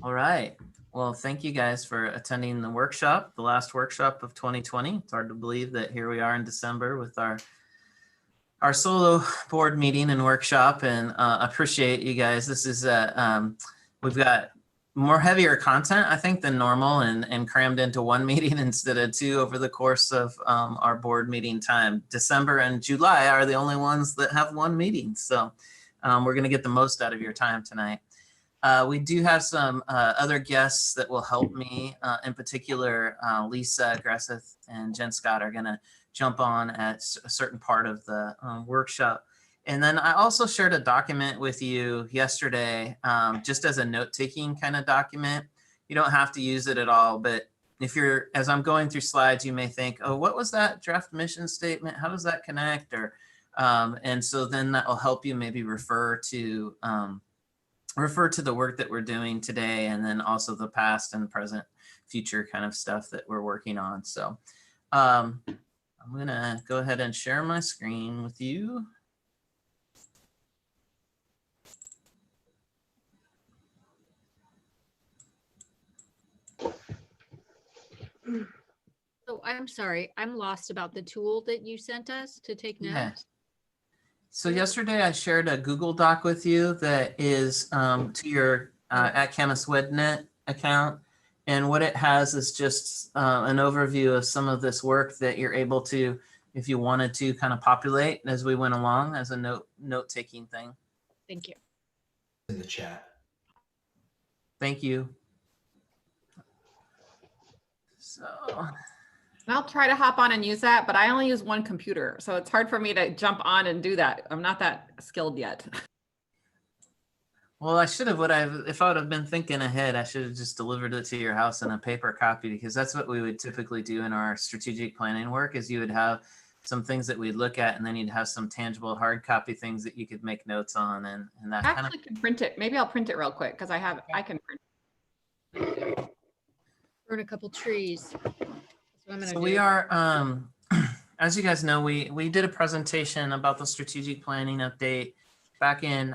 All right. Well, thank you guys for attending the workshop, the last workshop of 2020. It's hard to believe that here we are in December with our solo board meeting and workshop, and appreciate you guys. This is we've got more heavier content, I think, than normal, and crammed into one meeting instead of two over the course of our board meeting time. December and July are the only ones that have one meeting, so we're going to get the most out of your time tonight. We do have some other guests that will help me. In particular, Lisa Gresseth and Jen Scott are going to jump on at a certain part of the workshop. And then I also shared a document with you yesterday, just as a note-taking kind of document. You don't have to use it at all, but if you're, as I'm going through slides, you may think, oh, what was that draft mission statement? How does that connect? Or and so then that will help you maybe refer to the work that we're doing today, and then also the past and present, future kind of stuff that we're working on. So I'm gonna go ahead and share my screen with you. So I'm sorry, I'm lost about the tool that you sent us to take notes. Yeah. So yesterday I shared a Google Doc with you that is to your @CamusWedNet account. And what it has is just an overview of some of this work that you're able to, if you wanted to, kind of populate as we went along as a note-taking thing. Thank you. In the chat. Thank you. So I'll try to hop on and use that, but I only use one computer, so it's hard for me to jump on and do that. I'm not that skilled yet. well, I should have, if I would have been thinking ahead, I should have just delivered it to your house in a paper copy, because that's what we would typically do in our strategic planning work. Is you would have some things that we'd look at, and then you'd have some tangible hard copy things that you could make notes on, and that I kind of. actually can print it. Maybe I'll print it real quick because I can print. Burn a couple trees. So we are, as you guys know, we did a presentation about the strategic planning update back in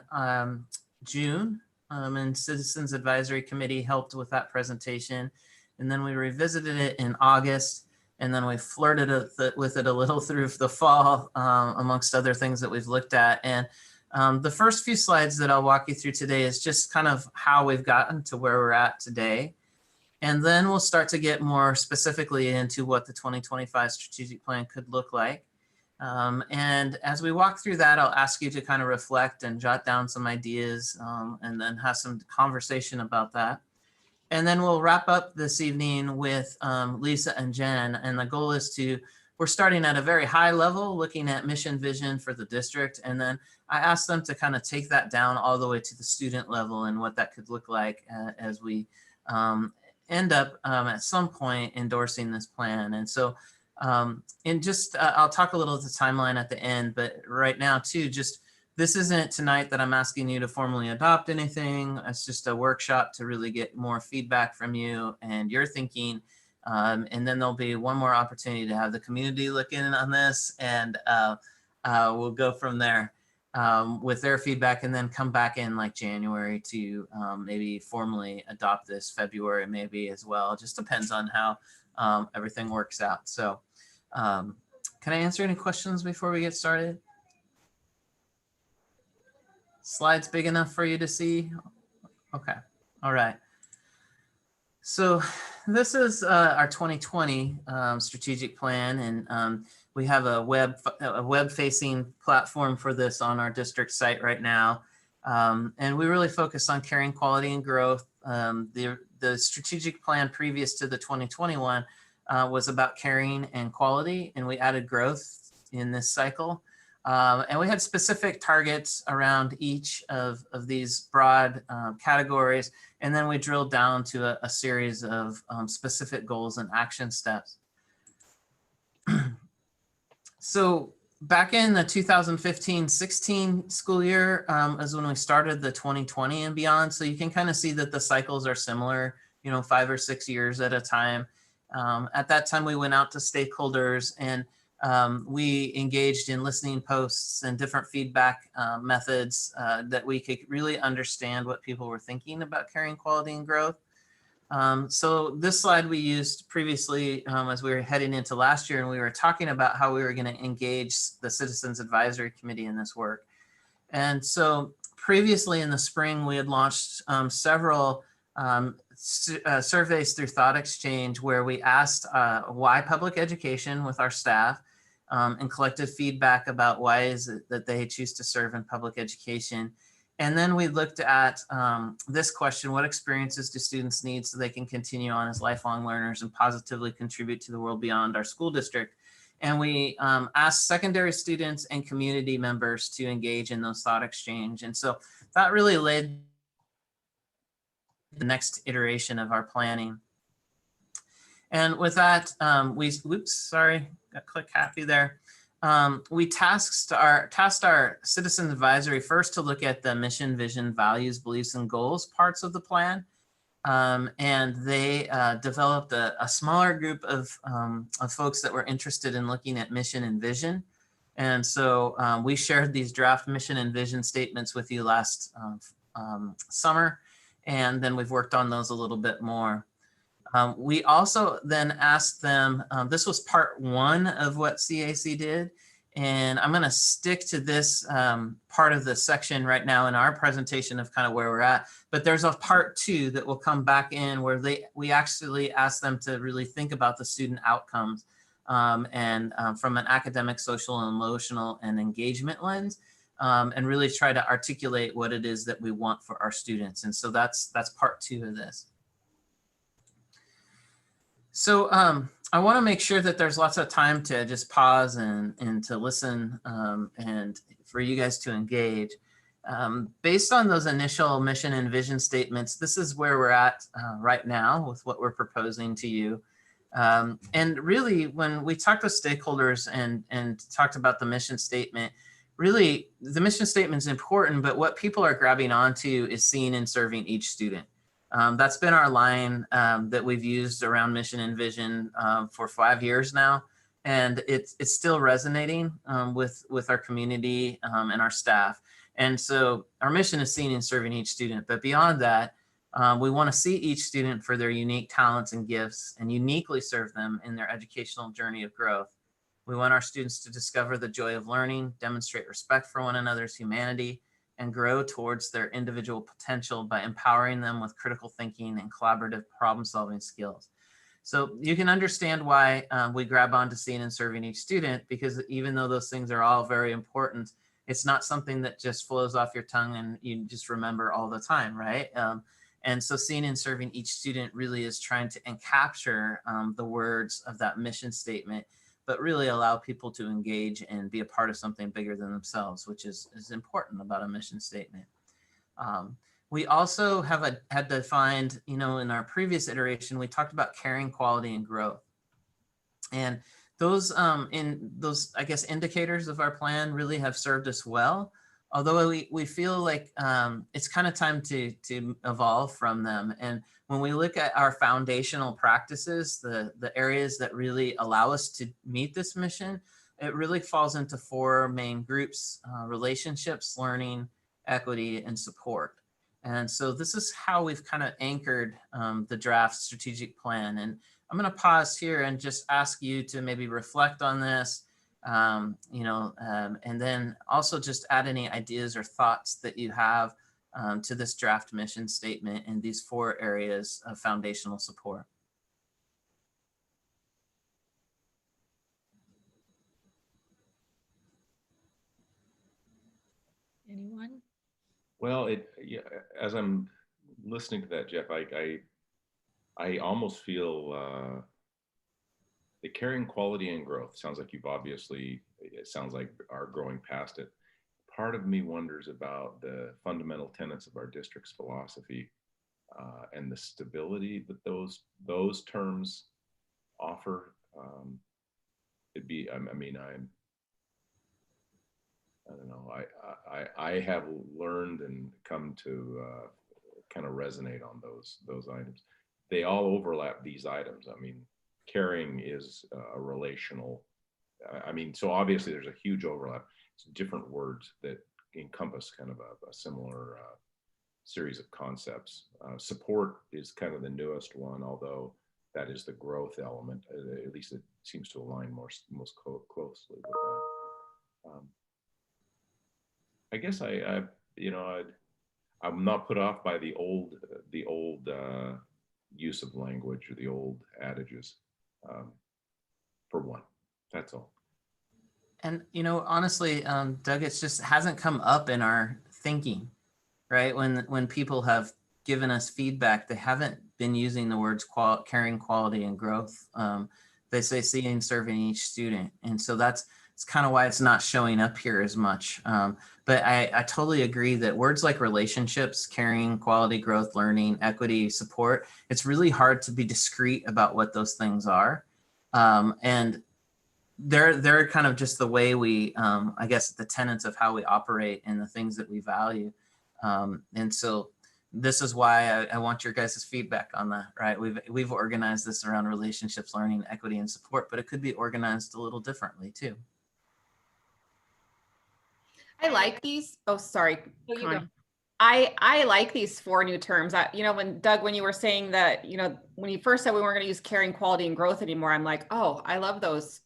June, and Citizens Advisory Committee helped with that presentation. And then we revisited it in August, and then we flirted with it a little through the fall, amongst other things that we've looked at. And the first few slides that I'll walk you through today is just kind of how we've gotten to where we're at today. And then we'll start to get more specifically into what the 2025 strategic plan could look like. And as we walk through that, I'll ask you to kind of reflect and jot down some ideas, and then have some conversation about that. And then we'll wrap up this evening with Lisa and Jen. And the goal is we're starting at a very high level, looking at mission vision for the district. And then I asked them to kind of take that down all the way to the student level and what that could look like as we end up at some point endorsing this plan. And so I'll talk a little of the timeline at the end, but right now too, this isn't tonight that I'm asking you to formally adopt anything. It's just a workshop to really get more feedback from you and your thinking. And then there'll be one more opportunity to have the community look in on this, and we'll go from there with their feedback, and then come back in like January to maybe formally adopt this, February maybe as well. It just depends on how everything works out. So can I answer any questions before we get started? Slides big enough for you to see? Okay, all right. So this is our 2020 strategic plan, and we have a web-facing platform for this on our district site right now. And we really focus on caring, quality, and growth. The strategic plan previous to the 2021 was about caring and quality, and we added growth in this cycle. And we had specific targets around each of these broad categories. And then we drilled down to a series of specific goals and action steps. So back in the 2015-16 school year is when we started the 2020 and beyond. So you can kind of see that the cycles are similar, 5 or 6 years at a time. At that time, we went out to stakeholders, and We engaged in listening posts and different feedback methods that we could really understand what people were thinking about caring quality and growth. So this slide we used previously as we were heading into last year, and we were talking about how we were going to engage the Citizens Advisory Committee in this work. And so previously in the spring, we had launched several surveys through Thought Exchange, where we asked why public education with our staff, and collected feedback about why is it that they choose to serve in public education. And then we looked at this question: what experiences do students need so they can continue on as lifelong learners and positively contribute to the world beyond our school district? And we asked secondary students and community members to engage in those thought exchange. And so that really laid the next iteration of our planning. And with that, got click happy there. We tasked our Citizen Advisory first to look at the mission, vision, values, beliefs, and goals parts of the plan. And they developed a smaller group of folks that were interested in looking at mission and vision. And so we shared these draft mission and vision statements with you last summer, and then we've worked on those a little bit more. We also then asked them, this was part one of what CAC did, and I'm going to stick to this part of the section right now in our presentation of kind of where we're at. But there's a part two that will come back in where we actually asked them to really think about the student outcomes and from an academic, social, and emotional and engagement lens, and really try to articulate what it is that we want for our students. And so that's part two of this. So I want to make sure that there's lots of time to just pause and to listen and for you guys to engage. Based on those initial mission and vision statements, this is where we're at right now with what we're proposing to you. And really, when we talked with stakeholders and talked about the mission statement, really the mission statement is important, but what people are grabbing onto is seeing and serving each student. That's been our line that we've used around mission and vision for 5 years now, and it's still resonating with our community and our staff. And so our mission is seeing and serving each student, but beyond that, we want to see each student for their unique talents and gifts and uniquely serve them in their educational journey of growth. We want our students to discover the joy of learning, demonstrate respect for one another's humanity, and grow towards their individual potential by empowering them with critical thinking and collaborative problem-solving skills. So you can understand why we grab on to seeing and serving each student, because even though those things are all very important, it's not something that just flows off your tongue and you just remember all the time, right? And so seeing and serving each student really is trying to capture the words of that mission statement, but really allow people to engage and be a part of something bigger than themselves, which is important about a mission statement. We also had defined, in our previous iteration, we talked about caring, quality, and growth. And those, I guess, indicators of our plan really have served us well, although we feel like it's kind of time to evolve from them. And when we look at our foundational practices, the areas that really allow us to meet this mission, it really falls into 4 main groups: relationships, learning, equity, and support. And so this is how we've kind of anchored the draft strategic plan. And I'm going to pause here and just ask you to maybe reflect on this, and then also just add any ideas or thoughts that you have to this draft mission statement in these 4 areas of foundational support. Anyone? Well, as I'm listening to that, Jeff, I almost feel the caring, quality, and growth sounds like it sounds like are growing past it. Part of me wonders about the fundamental tenets of our district's philosophy and the stability that those terms offer. I don't know. I have learned and come to kind of resonate on those items. They all overlap these items. I mean, caring is a relational I mean, so obviously there's a huge overlap. It's different words that encompass kind of a similar series of concepts. Support is kind of the newest one, although that is the growth element. At least it seems to align most closely with that. I guess I'm not put off by the old use of language or the old adages. For one, that's all. And, honestly, Doug, it's just hasn't come up in our thinking, right? When people have given us feedback, they haven't been using the words caring, quality, and growth. They say seeing and serving each student. And so it's kind of why it's not showing up here as much. But I totally agree that words like relationships, caring, quality, growth, learning, equity, support, it's really hard to be discrete about what those things are. And they're kind of just the way we, I guess, the tenets of how we operate and the things that we value. And so this is why I want your guys' feedback on that, right? We've organized this around relationships, learning, equity, and support, but it could be organized a little differently too. I like these. Oh, sorry, Oh, you Connie. go. I like these 4 new terms. When Doug, when you were saying that, when you first said we weren't going to use caring, quality, and growth anymore, I'm like, oh, I love those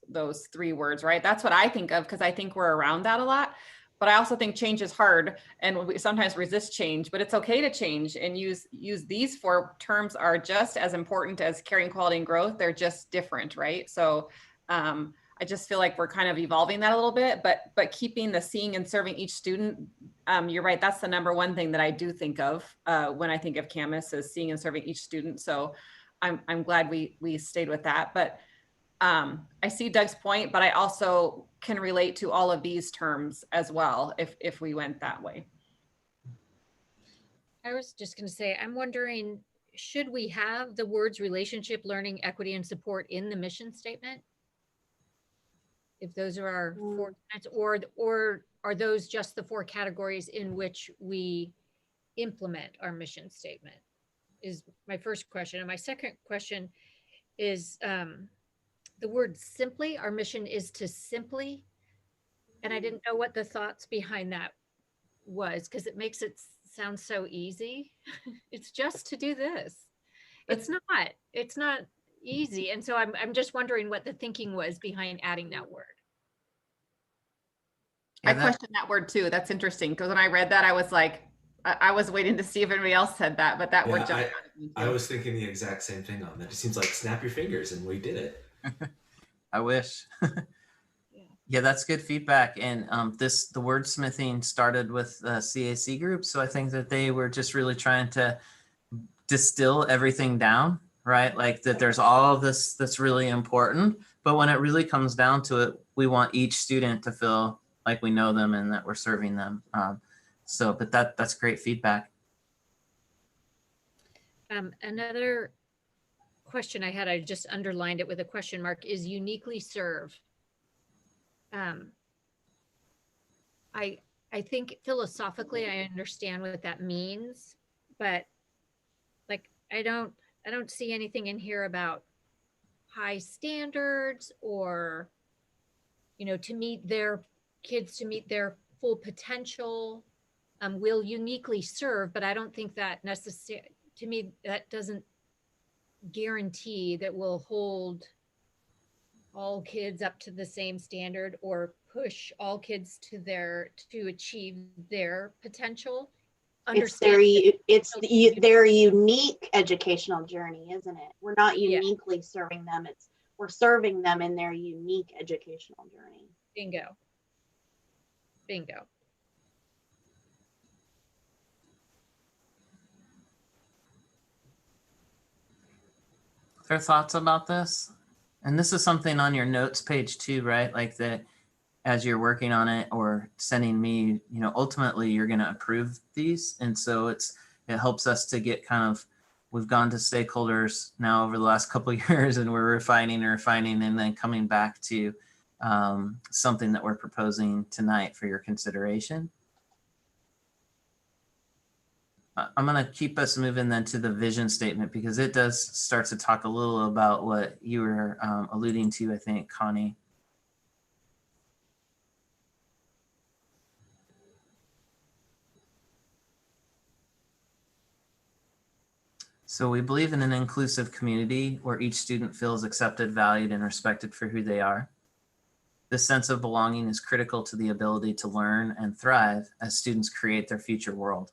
3 words, right? That's what I think of because I think we're around that a lot. But I also think change is hard, and we sometimes resist change. But it's okay to change and use these 4 terms are just as important as caring, quality, and growth. They're just different, right? So I just feel like we're kind of evolving that a little bit, but keeping the seeing and serving each student. You're right. That's the number one thing that I do think of when I think of Camus is seeing and serving each student. So I'm glad we stayed with that. But I see Doug's point, but I also can relate to all of these terms as well if we went that way. I was just going to say, I'm wondering, should we have the words relationship, learning, equity, and support in the mission statement? If those are our 4 tenets, or are those just the 4 categories in which we implement our mission statement? Is my first question. And my second question is the word simply. Our mission is to simply, and I didn't know what the thoughts behind that was because it makes it sound so easy. It's just to do this. It's not easy. And so I'm just wondering what the thinking was behind adding that word. I questioned that word too. That's interesting because when I read that, I was like, I was waiting to see if anybody else said that, but that word jumped out at me too. I was thinking the exact same thing on that. It seems like snap your fingers and we did it. I wish. Yeah, that's good feedback. And the wordsmithing started with the CAC group. So I think that they were just really trying to distill everything down, right? Like that there's all of this that's really important. But when it really comes down to it, we want each student to feel like we know them and that we're serving them. But that's great feedback. Another question I had, I just underlined it with a question mark, is uniquely serve. I think philosophically I understand what that means, but like I don't see anything in here about high standards or to meet their kids, to meet their full potential. Will uniquely serve, but I don't think that necessarily, to me, that doesn't guarantee that we'll hold all kids up to the same standard or push all kids to achieve their potential. It's their unique educational journey, isn't it? We're not uniquely serving them. We're serving them in their unique educational journey. Bingo. Their thoughts about this? And this is something on your notes page too, right? Like that as you're working on it or sending me, ultimately you're going to approve these. And so it helps us to get we've gone to stakeholders now over the last couple of years and we're refining and then coming back to something that we're proposing tonight for your consideration. I'm going to keep us moving then to the vision statement because it does start to talk a little about what you were alluding to, I think, Connie. So we believe in an inclusive community where each student feels accepted, valued, and respected for who they are. This sense of belonging is critical to the ability to learn and thrive as students create their future world.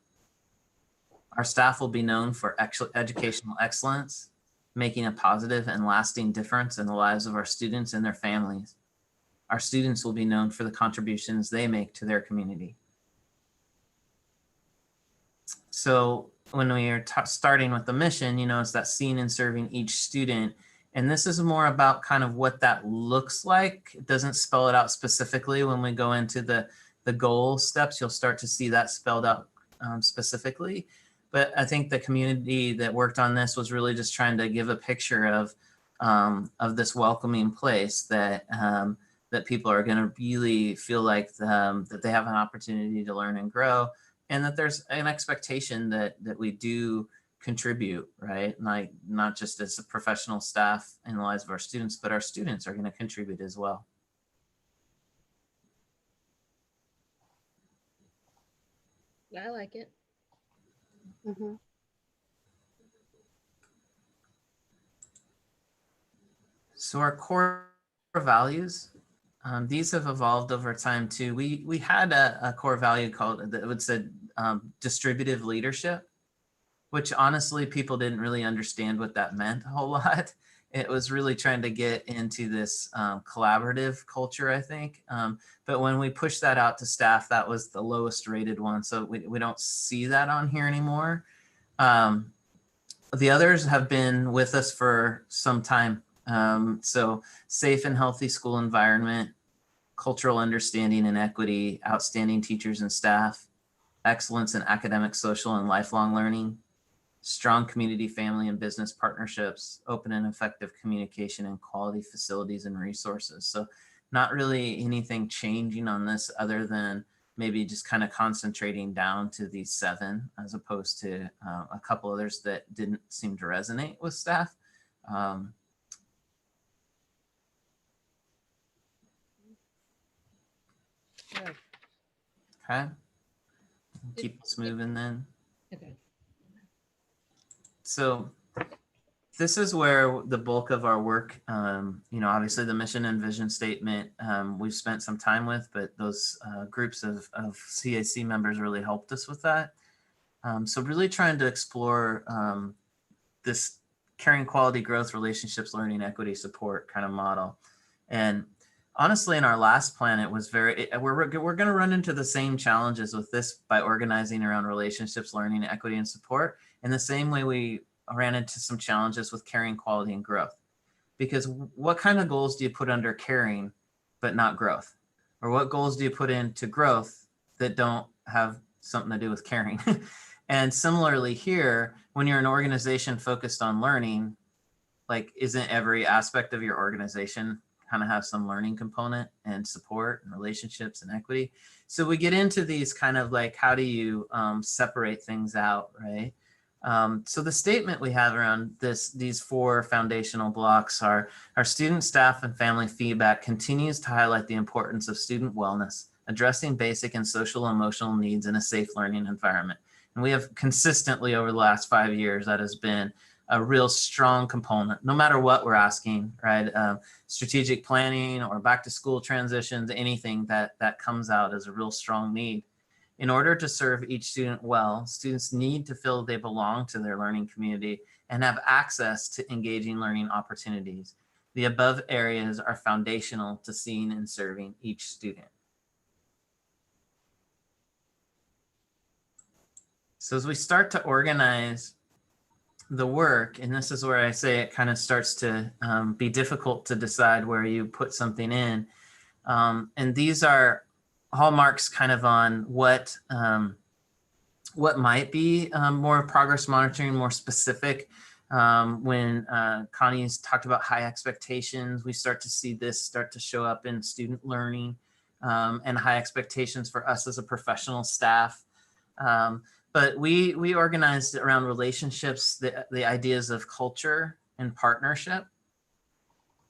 Our staff will be known for educational excellence, making a positive and lasting difference in the lives of our students and their families. Our students will be known for the contributions they make to their community. So when we are starting with the mission, you know, it's that seeing and serving each student. And this is more about kind of what that looks like. It doesn't spell it out specifically. When we go into the goal steps, you'll start to see that spelled out specifically. But I think the community that worked on this was really just trying to give a picture of this welcoming place that that people are going to really feel like that they have an opportunity to learn and grow, and that there's an expectation that we do contribute, right? Like not just as a professional staff in the lives of our students, but our students are going to contribute as well. I like it. Mhm. So our core values, these have evolved over time too. We had a core value called that would say distributive leadership, which honestly people didn't really understand what that meant a whole lot. It was really trying to get into this collaborative culture, I think. But when we pushed that out to staff, that was the lowest rated one. So we don't see that on here anymore. The others have been with us for some time. So safe and healthy school environment, cultural understanding and equity, outstanding teachers and staff, excellence in academic, social, and lifelong learning, strong community, family, and business partnerships, open and effective communication, and quality facilities and resources. So not really anything changing on this other than maybe just kind of concentrating down to these 7 as opposed to a couple others that didn't seem to resonate with staff. Okay, keep us moving then. Okay. So this is where the bulk of our work, you know, obviously the mission and vision statement we've spent some time with, but those groups of CAC members really helped us with that. So really trying to explore this caring, quality, growth, relationships, learning, equity, support kind of model. And honestly, in our last plan, it was we're going to run into the same challenges with this by organizing around relationships, learning, equity, and support in the same way we ran into some challenges with caring, quality, and growth. Because what kind of goals do you put under caring but not growth? Or what goals do you put into growth that don't have something to do with caring? And similarly here, when you're an organization focused on learning, like isn't every aspect of your organization kind of have some learning component and support and relationships and equity? So we get into these kind of like, how do you separate things out, right? So the statement we have around these 4 foundational blocks are: our student, staff, and family feedback continues to highlight the importance of student wellness, addressing basic and social emotional needs in a safe learning environment. And we have consistently over the last 5 years, that has been a real strong component, no matter what we're asking, right? Strategic planning or back to school transitions, anything that comes out as a real strong need. In order to serve each student well, students need to feel they belong to their learning community and have access to engaging learning opportunities. The above areas are foundational to seeing and serving each student. So as we start to organize the work, and this is where I say it kind of starts to be difficult to decide where you put something in. And these are hallmarks kind of on what might be more progress monitoring, more specific. When Connie's talked about high expectations, we start to see this start to show up in student learning and high expectations for us as a professional staff. But we organized around relationships, the ideas of culture and partnership.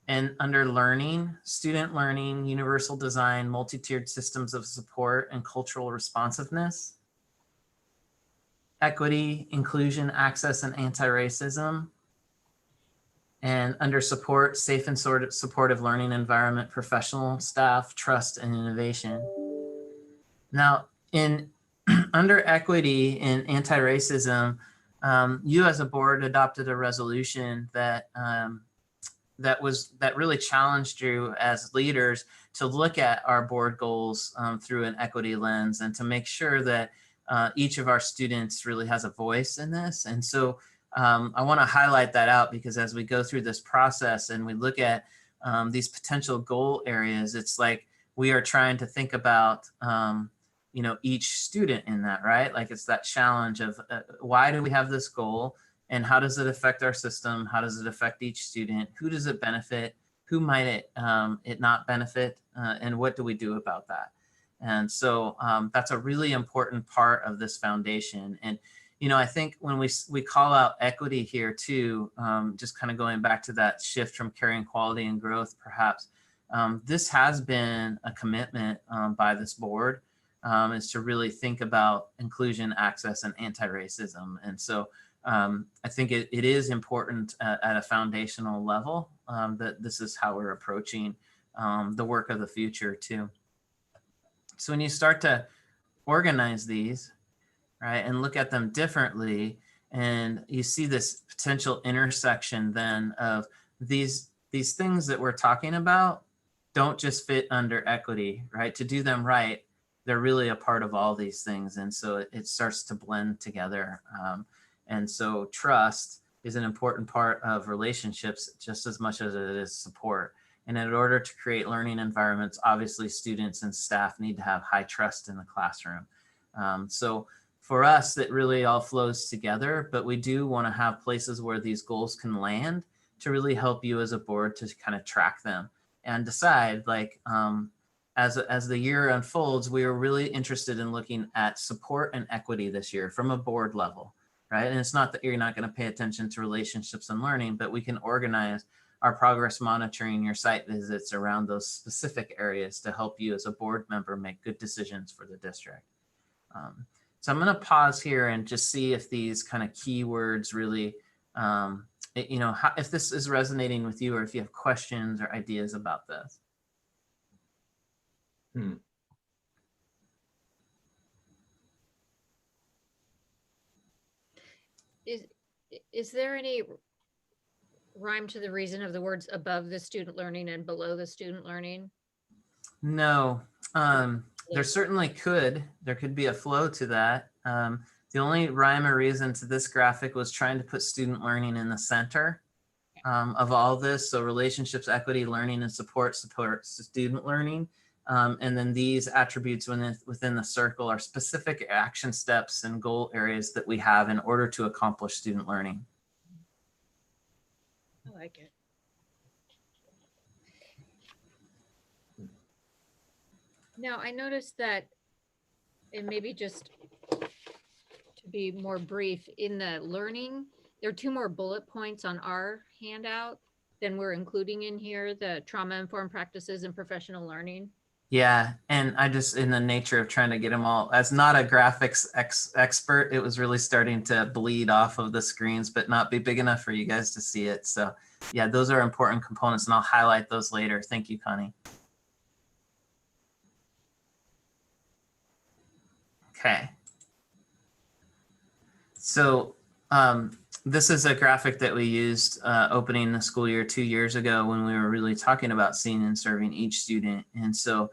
And under learning, student learning, universal design, multi-tiered systems of support, and cultural responsiveness. equity, inclusion, access, and anti-racism. And under support, safe and supportive learning environment, professional staff, trust, and innovation. Now, in under equity and anti-racism, you as a board adopted a resolution that that really challenged you as leaders to look at our board goals through an equity lens and to make sure that each of our students really has a voice in this. And so I want to highlight that out, because as we go through this process and we look at these potential goal areas, it's like we are trying to think about each student in that, right? Like it's that challenge of why do we have this goal? And how does it affect our system? How does it affect each student? Who does it benefit? Who might it not benefit? And what do we do about that? And so that's a really important part of this foundation. And I think when we call out equity here too, just kind of going back to that shift from caring quality and growth, perhaps this has been a commitment by this board, is to really think about inclusion, access, and anti-racism. And so I think it is important at a foundational level that this is how we're approaching the work of the future too. So when you start to organize these, right, and look at them differently, and you see this potential intersection then of these things that we're talking about don't just fit under equity, right? To do them right, they're really a part of all these things. And so it starts to blend together. And so trust is an important part of relationships just as much as it is support. And in order to create learning environments, obviously students and staff need to have high trust in the classroom. So for us, it really all flows together, but we do want to have places where these goals can land to really help you as a board to kind of track them and decide, like, as the year unfolds, we are really interested in looking at support and equity this year from a board level, right? And it's not that you're not going to pay attention to relationships and learning, but we can organize our progress monitoring, your site visits around those specific areas to help you as a board member make good decisions for the district. So I'm going to pause here and just see if these kind of keywords really, if this is resonating with you, or if you have questions or ideas about this. Is there any rhyme to the reason of the words above the student learning and below the student learning? No, there certainly could. There could be a flow to that. The only rhyme or reason to this graphic was trying to put student learning in the center of all this. So relationships, equity, learning, and support student learning. And then these attributes within the circle are specific action steps and goal areas that we have in order to accomplish student learning. I like it. Now, I noticed that, and maybe just to be more brief, in the learning, there are 2 more bullet points on our handout than we're including in here, the trauma-informed practices and professional learning. Yeah, and I just, in the nature of trying to get them all, as not a graphics expert, it was really starting to bleed off of the screens, but not be big enough for you guys to see it. So yeah, those are important components, and I'll highlight those later. Thank you, Connie. Okay. So this is a graphic that we used opening the school year 2 years ago when we were really talking about seeing and serving each student. And so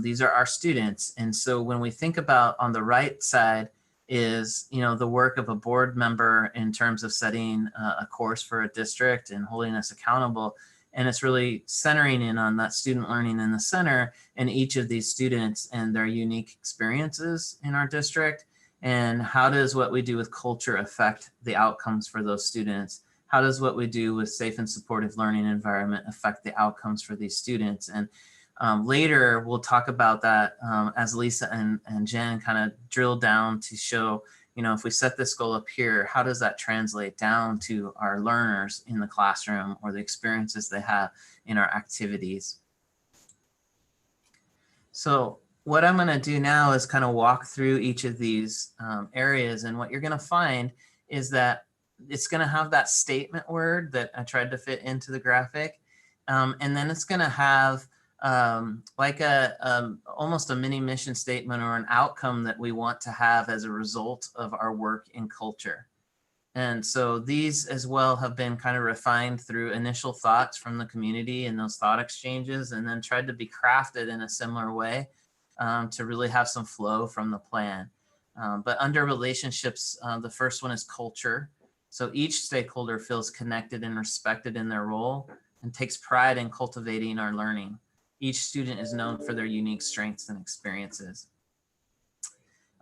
these are our students. And so when we think about, on the right side is, the work of a board member in terms of setting a course for a district and holding us accountable. And it's really centering in on that student learning in the center and each of these students and their unique experiences in our district. And how does what we do with culture affect the outcomes for those students? How does what we do with safe and supportive learning environment affect the outcomes for these students? And later we'll talk about that as Lisa and Jen kind of drill down to show, if we set this goal up here, how does that translate down to our learners in the classroom or the experiences they have in our activities? So what I'm going to do now is kind of walk through each of these areas. And what you're going to find is that it's going to have that statement word that I tried to fit into the graphic. And then it's going to have like almost a mini mission statement or an outcome that we want to have as a result of our work in culture. And so these as well have been kind of refined through initial thoughts from the community and those thought exchanges, and then tried to be crafted in a similar way to really have some flow from the plan. But under relationships, the first one is culture. So each stakeholder feels connected and respected in their role and takes pride in cultivating our learning. Each student is known for their unique strengths and experiences.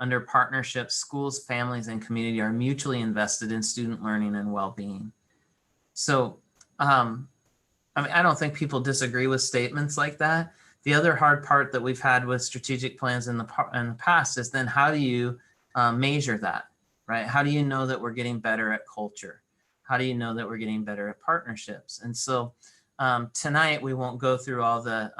Under partnerships, schools, families, and community are mutually invested in student learning and well-being. So, I mean, I don't think people disagree with statements like that. The other hard part that we've had with strategic plans in the past is then how do you measure that, right? How do you know that we're getting better at culture? How do you know that we're getting better at partnerships? And so tonight we won't go through all the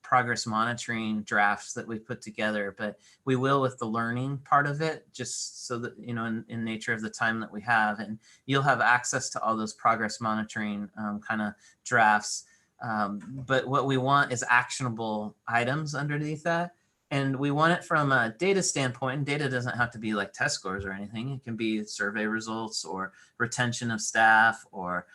progress monitoring drafts that we put together, but we will with the learning part of it, just so that, you know, in nature of the time that we have, and you'll have access to all those progress monitoring kind of drafts. But what we want is actionable items underneath that. And we want it from a data standpoint, and data doesn't have to be like test scores or anything. It can be survey results or retention of staff or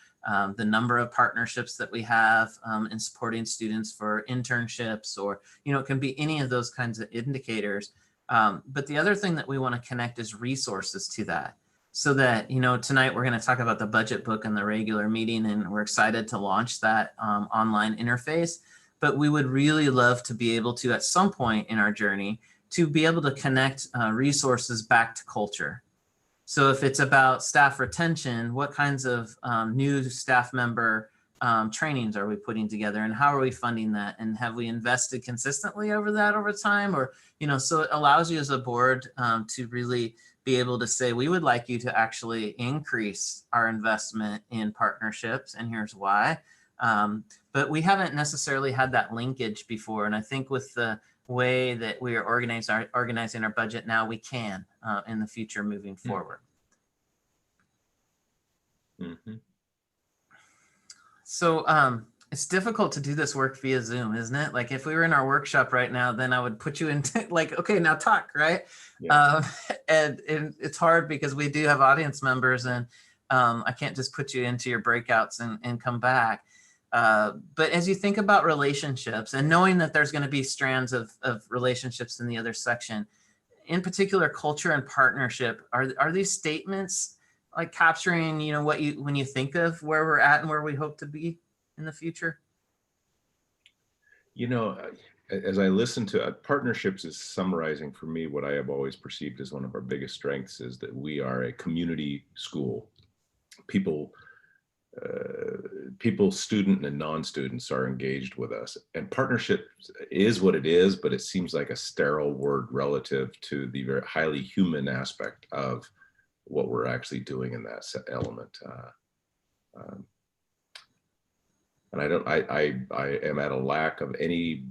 the number of partnerships that we have in supporting students for internships, or, you know, it can be any of those kinds of indicators. But the other thing that we want to connect is resources to that, so that, you know, tonight we're going to talk about the budget book in the regular meeting, and we're excited to launch that online interface. But we would really love to be able to, at some point in our journey, to be able to connect resources back to culture. So if it's about staff retention, what kinds of new staff member trainings are we putting together, and how are we funding that? And have we invested consistently over time? Or, you know, so it allows you as a board to really be able to say, we would like you to actually increase our investment in partnerships, and here's why. But we haven't necessarily had that linkage before. And I think with the way that we are organizing our budget now, we can in the future moving forward. Mm-hmm. So it's difficult to do this work via Zoom, isn't it? Like if we were in our workshop right now, then I would put you into like, okay, now talk, right? Yeah. And it's hard because we do have audience members, and I can't just put you into your breakouts and come back. But as you think about relationships, and knowing that there's going to be strands of relationships in the other section, in particular, culture and partnership, are these statements like capturing, you know, when you think of where we're at and where we hope to be in the future? You know, as I listen to partnerships is summarizing for me what I have always perceived as one of our biggest strengths, is that we are a community school. People, student and non-students, are engaged with us, and partnership is what it is, but it seems like a sterile word relative to the very highly human aspect of what we're actually doing in that element. And I am at a lack of any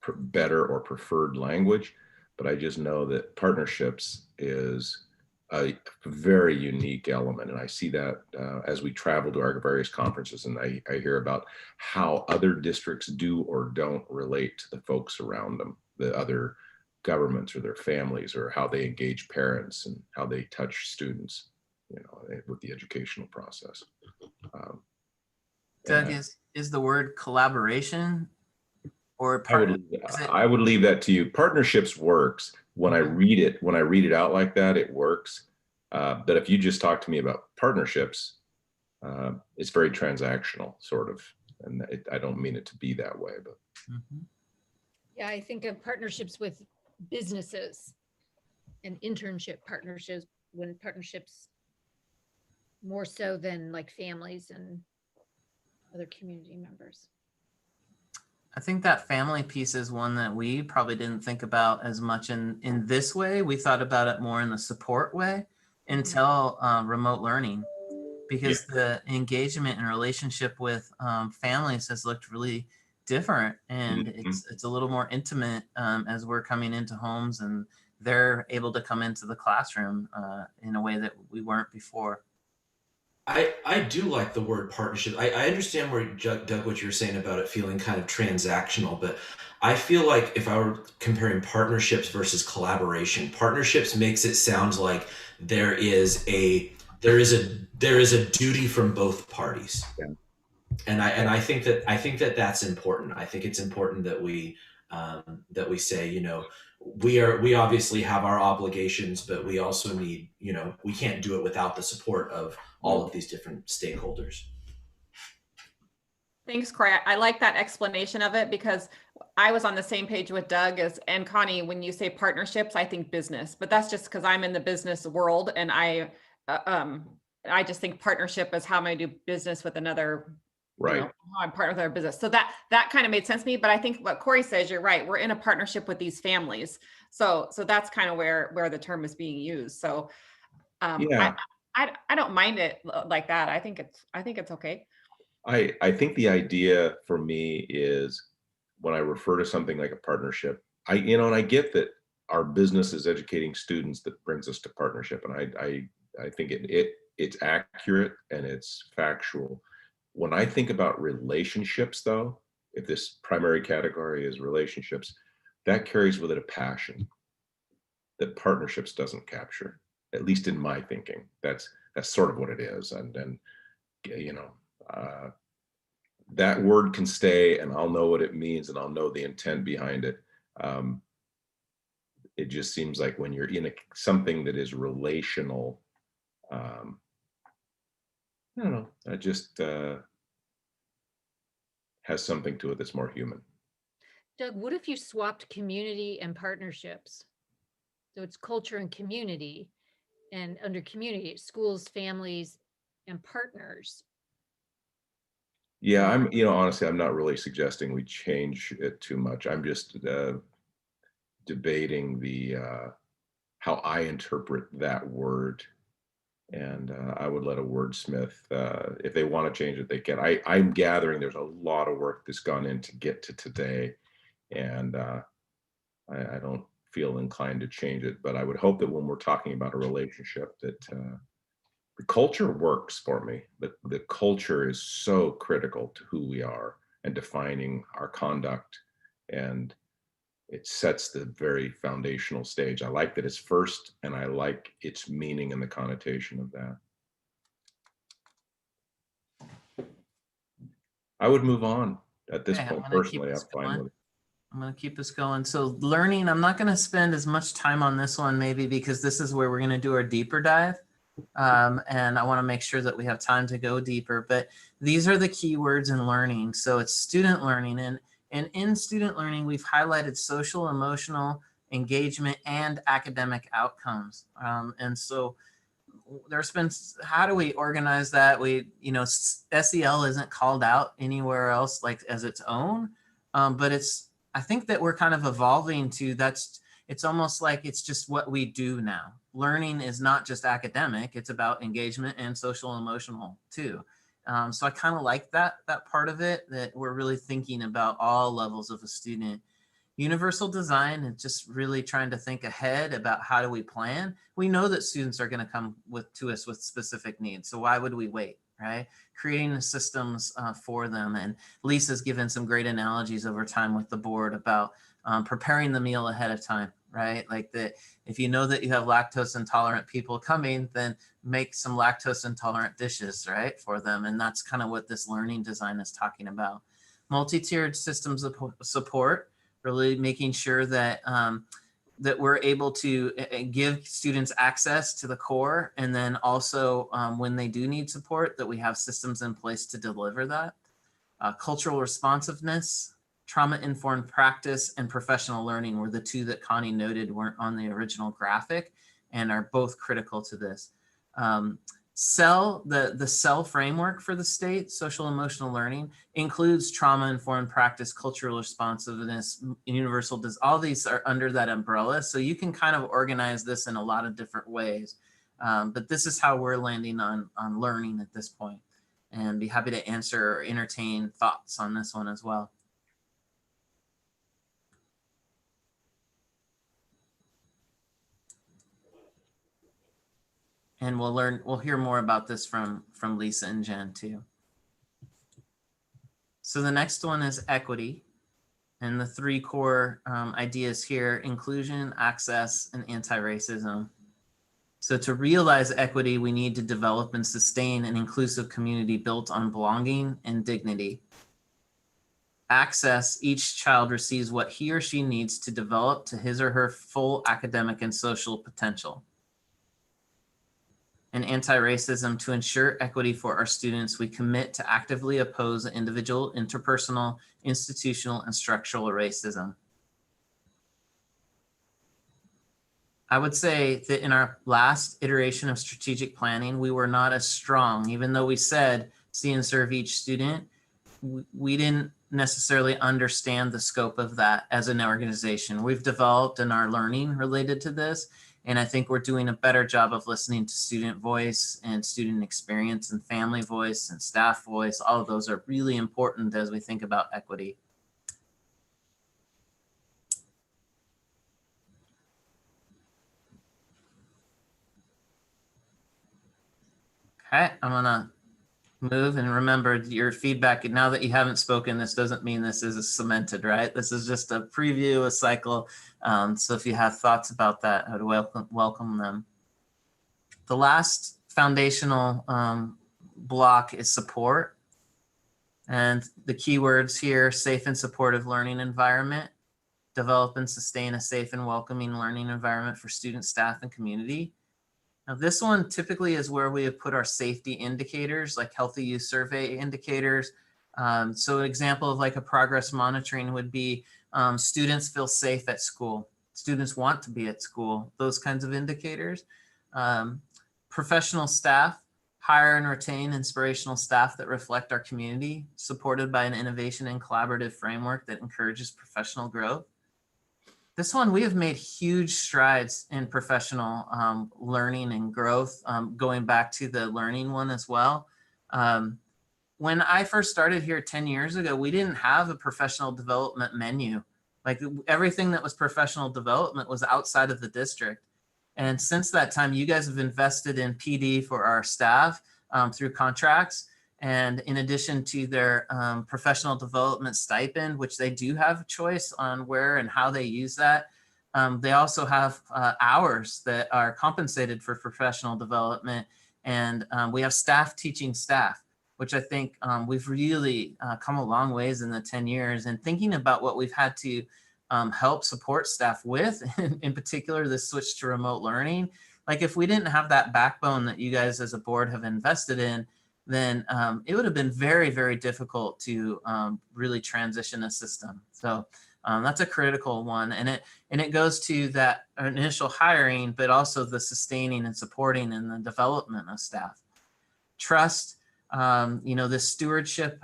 better or preferred language, but I just know that partnerships is a very unique element. And I see that as we travel to our various conferences, and I hear about how other districts do or don't relate to the folks around them, the other governments or their families, or how they engage parents and how they touch students, you know, with the educational process. Doug, is the word collaboration or I would leave that to you. Partnerships works when I read it out like that, it works. But if you just talk to me about partnerships, it's very transactional, sort of, and I don't mean it to be that way, but. Yeah, I think of partnerships with businesses and internship partnerships, when partnerships more so than like families and other community members. I think that family piece is one that we probably didn't think about as much in this way. We thought about it more in the support way until remote learning, because the engagement and relationship with families has looked really different, and Mhm. it's a little more intimate as we're coming into homes and they're able to come into the classroom in a way that we weren't before. I do like the word partnership. I understand where Doug, what you're saying about it feeling kind of transactional, but I feel like if I were comparing partnerships versus collaboration, partnerships makes it sound like there is a duty from both parties. Yeah. And I think that that's important. I think it's important that we say, you know, we obviously have our obligations, but we also need, you know, we can't do it without the support of all of these different stakeholders. Thanks, Corey. I like that explanation of it because I was on the same page with Doug and Connie. When you say partnerships, I think business, but that's just because I'm in the business world, and I just think partnership is how I do business with another. Right. You know, how I'm partner with our business. So that kind of made sense to me. But I think what Corey says, you're right. We're in a partnership with these families. So that's kind of where the term is being used. So Yeah. I don't mind it like that. I think it's okay. I think the idea for me is when I refer to something like a partnership, and I get that our business is educating students that brings us to partnership. And I think it's accurate and it's factual. When I think about relationships though, if this primary category is relationships, that carries with it a passion that partnerships doesn't capture, at least in my thinking. That's sort of what it is. And you know, that word can stay and I'll know what it means and I'll know the intent behind it. It just seems like when you're in something that is relational, I don't know, it just has something to it that's more human. Doug, what if you swapped community and partnerships? So it's culture and community, and under community, it's schools, families, and partners. Yeah, honestly, I'm not really suggesting we change it too much. I'm just debating how I interpret that word. And I would let a wordsmith, if they want to change it, they can. I'm gathering there's a lot of work that's gone in to get to today. And I don't feel inclined to change it. But I would hope that when we're talking about a relationship that the culture works for me. The culture is so critical to who we are and defining our conduct, and it sets the very foundational stage. I like that it's first, and I like its meaning and the connotation of that. I would move on at this Okay, point. Personally, I'm fine going. with it. I'm going to keep this going. So learning, I'm not going to spend as much time on this one maybe because this is where we're going to do our deeper dive. And I want to make sure that we have time to go deeper. But these are the key words in learning. So it's student learning. And in student learning, we've highlighted social, emotional, engagement, and academic outcomes. And so there's been, how do we organize that? SEL isn't called out anywhere else like as its own, but I think that we're kind of evolving to it's almost like it's just what we do now. Learning is not just academic, it's about engagement and social and emotional too. So I kind of like that part of it, that we're really thinking about all levels of a student. Universal design and just really trying to think ahead about how do we plan. We know that students are going to come to us with specific needs. So why would we wait, right? Creating the systems for them. And Lisa's given some great analogies over time with the board about preparing the meal ahead of time, right? Like that, if you know that you have lactose intolerant people coming, then make some lactose intolerant dishes, right, for them. And that's kind of what this learning design is talking about. Multi-tiered systems of support, really making sure that that we're able to give students access to the core, and then also when they do need support, that we have systems in place to deliver that. Cultural responsiveness, trauma-informed practice, and professional learning were the two that Connie noted weren't on the original graphic and are both critical to this. The CEL framework for the state, social emotional learning, includes trauma-informed practice, cultural responsiveness, universal, all these are under that umbrella. So you can kind of organize this in a lot of different ways. But this is how we're landing on learning at this point, and be happy to answer or entertain thoughts on this one as well. And we'll hear more about this from Lisa and Jen too. So the next one is equity. And the three core ideas here: inclusion, access, and anti-racism. So to realize equity, we need to develop and sustain an inclusive community built on belonging and dignity. Access: each child receives what he or she needs to develop to his or her full academic and social potential. And anti-racism: to ensure equity for our students, we commit to actively oppose individual, interpersonal, institutional, and structural racism. I would say that in our last iteration of strategic planning, we were not as strong. Even though we said see and serve each student, we didn't necessarily understand the scope of that as an organization. We've developed in our learning related to this, and I think we're doing a better job of listening to student voice and student experience and family voice and staff voice. All of those are really important as we think about equity. Okay, I'm gonna move, and remember your feedback. Now that you haven't spoken, this doesn't mean this is cemented, right? This is just a preview, a cycle. So if you have thoughts about that, I would welcome them. The last foundational block is support. And the keywords here: safe and supportive learning environment, develop and sustain a safe and welcoming learning environment for students, staff, and community. Now, this one typically is where we have put our safety indicators, like healthy use survey indicators. So an example of like a progress monitoring would be students feel safe at school, students want to be at school, those kinds of indicators. Professional staff: hire and retain inspirational staff that reflect our community, supported by an innovation and collaborative framework that encourages professional growth. This one, we have made huge strides in professional learning and growth, going back to the learning one as well. When I first started here 10 years ago, we didn't have a professional development menu. Like everything that was professional development was outside of the district. And since that time, you guys have invested in PD for our staff through contracts. And in addition to their professional development stipend, which they do have a choice on where and how they use that, they also have hours that are compensated for professional development. And we have staff teaching staff, which I think we've really come a long ways in the 10 years. And thinking about what we've had to help support staff with, in particular, this switch to remote learning. Like if we didn't have that backbone that you guys as a board have invested in, then it would have been very, very difficult to really transition a system. So that's a critical one. And it goes to that initial hiring, but also the sustaining and supporting and the development of staff. Trust, the stewardship,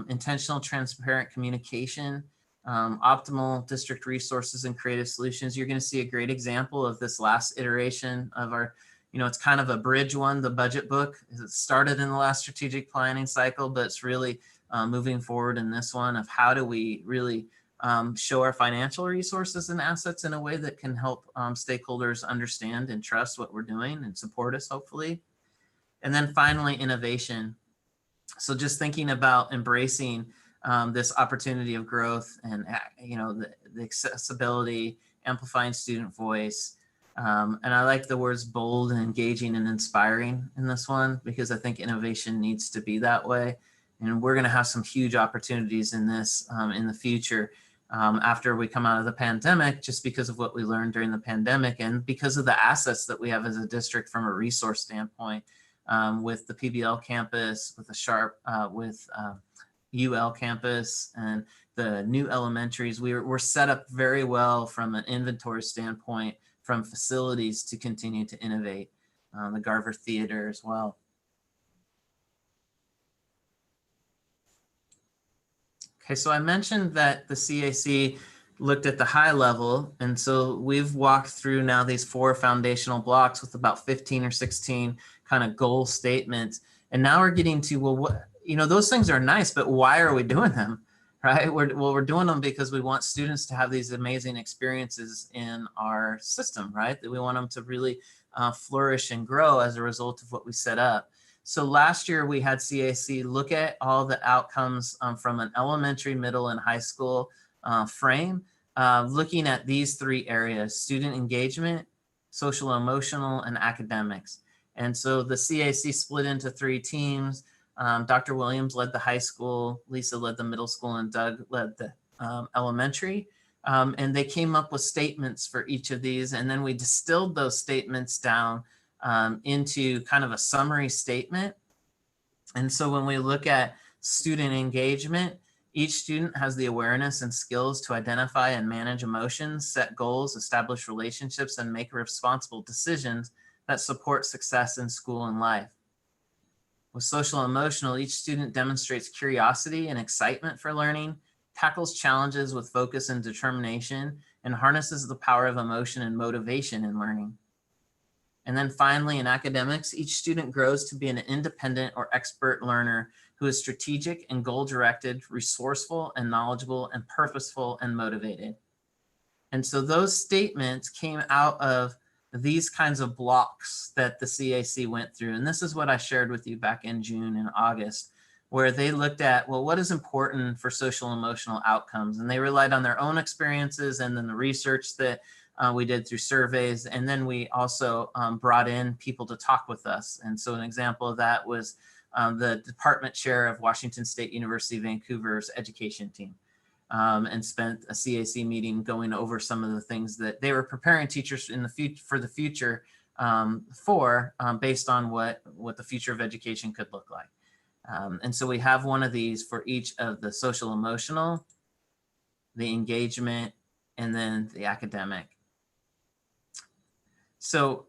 intentional, transparent communication, optimal district resources and creative solutions. You're going to see a great example of this last iteration of our, it's kind of a bridge one, the budget book. It started in the last strategic planning cycle, but it's really moving forward in this one of how do we really show our financial resources and assets in a way that can help stakeholders understand and trust what we're doing and support us, hopefully. And then finally, innovation. So just thinking about embracing this opportunity of growth and, the accessibility, amplifying student voice. And I like the words bold and engaging and inspiring in this one, because I think innovation needs to be that way. And we're going to have some huge opportunities in this in the future after we come out of the pandemic, just because of what we learned during the pandemic and because of the assets that we have as a district from a resource standpoint, with the PBL campus, with the SHARP, with UL campus and the new elementaries. We're set up very well from an inventory standpoint, from facilities to continue to innovate, the Garver Theater as well. Okay, so I mentioned that the CAC looked at the high level, and so we've walked through now these 4 foundational blocks with about 15 or 16 kind of goal statements. And now we're getting to, well, what, those things are nice, but why are we doing them? Right? We're doing them because we want students to have these amazing experiences in our system, right? That we want them to really flourish and grow as a result of what we set up. So last year we had CAC look at all the outcomes from an elementary, middle, and high school frame, looking at these three areas: student engagement, social emotional, and academics. And so the CAC split into three teams. Dr. Williams led the high school, Lisa led the middle school, and Doug led the elementary. And they came up with statements for each of these. And then we distilled those statements down into kind of a summary statement. And so when we look at student engagement, each student has the awareness and skills to identify and manage emotions, set goals, establish relationships, and make responsible decisions that support success in school and life. With social and emotional, each student demonstrates curiosity and excitement for learning, tackles challenges with focus and determination, and harnesses the power of emotion and motivation in learning. And then finally, in academics, each student grows to be an independent or expert learner who is strategic and goal-directed, resourceful and knowledgeable, and purposeful and motivated. And so those statements came out of these kinds of blocks that the CAC went through. And this is what I shared with you back in June and August, where they looked at, well, what is important for social and emotional outcomes? And they relied on their own experiences and then the research that we did through surveys. And then we also brought in people to talk with us. And so an example of that was the department chair of Washington State University, Vancouver's education team, and spent a CAC meeting going over some of the things that they were preparing teachers in the future for the future based on what the future of education could look like. And so we have one of these for each of the social emotional, the engagement, and then the academic. So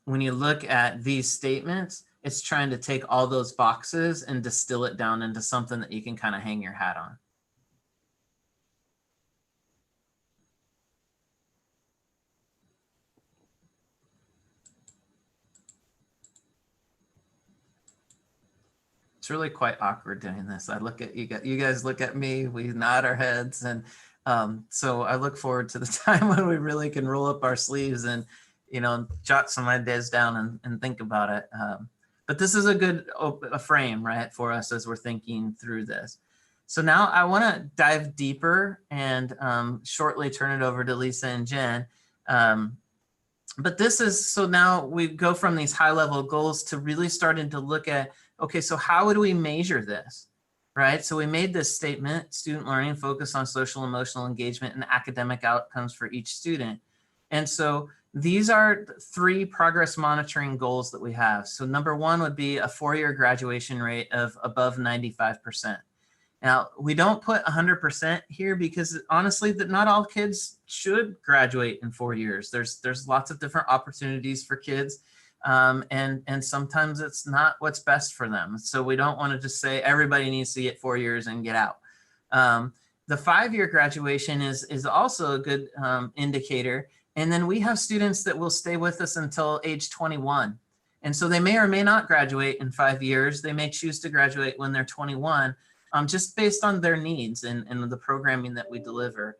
when you look at these statements, it's trying to take all those boxes and distill it down into something that you can kind of hang your hat on. It's really quite awkward doing this. I look at you guys look at me, we nod our heads, and so I look forward to the time when we really can roll up our sleeves and jot some ideas down and think about it. But this is a good frame, right, for us as we're thinking through this. So now I want to dive deeper and shortly turn it over to Lisa and Jen. But this is, so now we go from these high level goals to really starting to look at, okay, so how would we measure this, right? So we made this statement: student learning focus on social emotional engagement and academic outcomes for each student. And so these are three progress monitoring goals that we have. So number one would be a 4-year graduation rate of above 95%. Now, we don't put 100% here because honestly, that not all kids should graduate in 4 years. There's lots of different opportunities for kids, and sometimes it's not what's best for them. So we don't want to just say everybody needs to get 4 years and get out. The 5-year graduation is also a good indicator. And then we have students that will stay with us until age 21. And so they may or may not graduate in 5 years. They may choose to graduate when they're 21, just based on their needs and the programming that we deliver.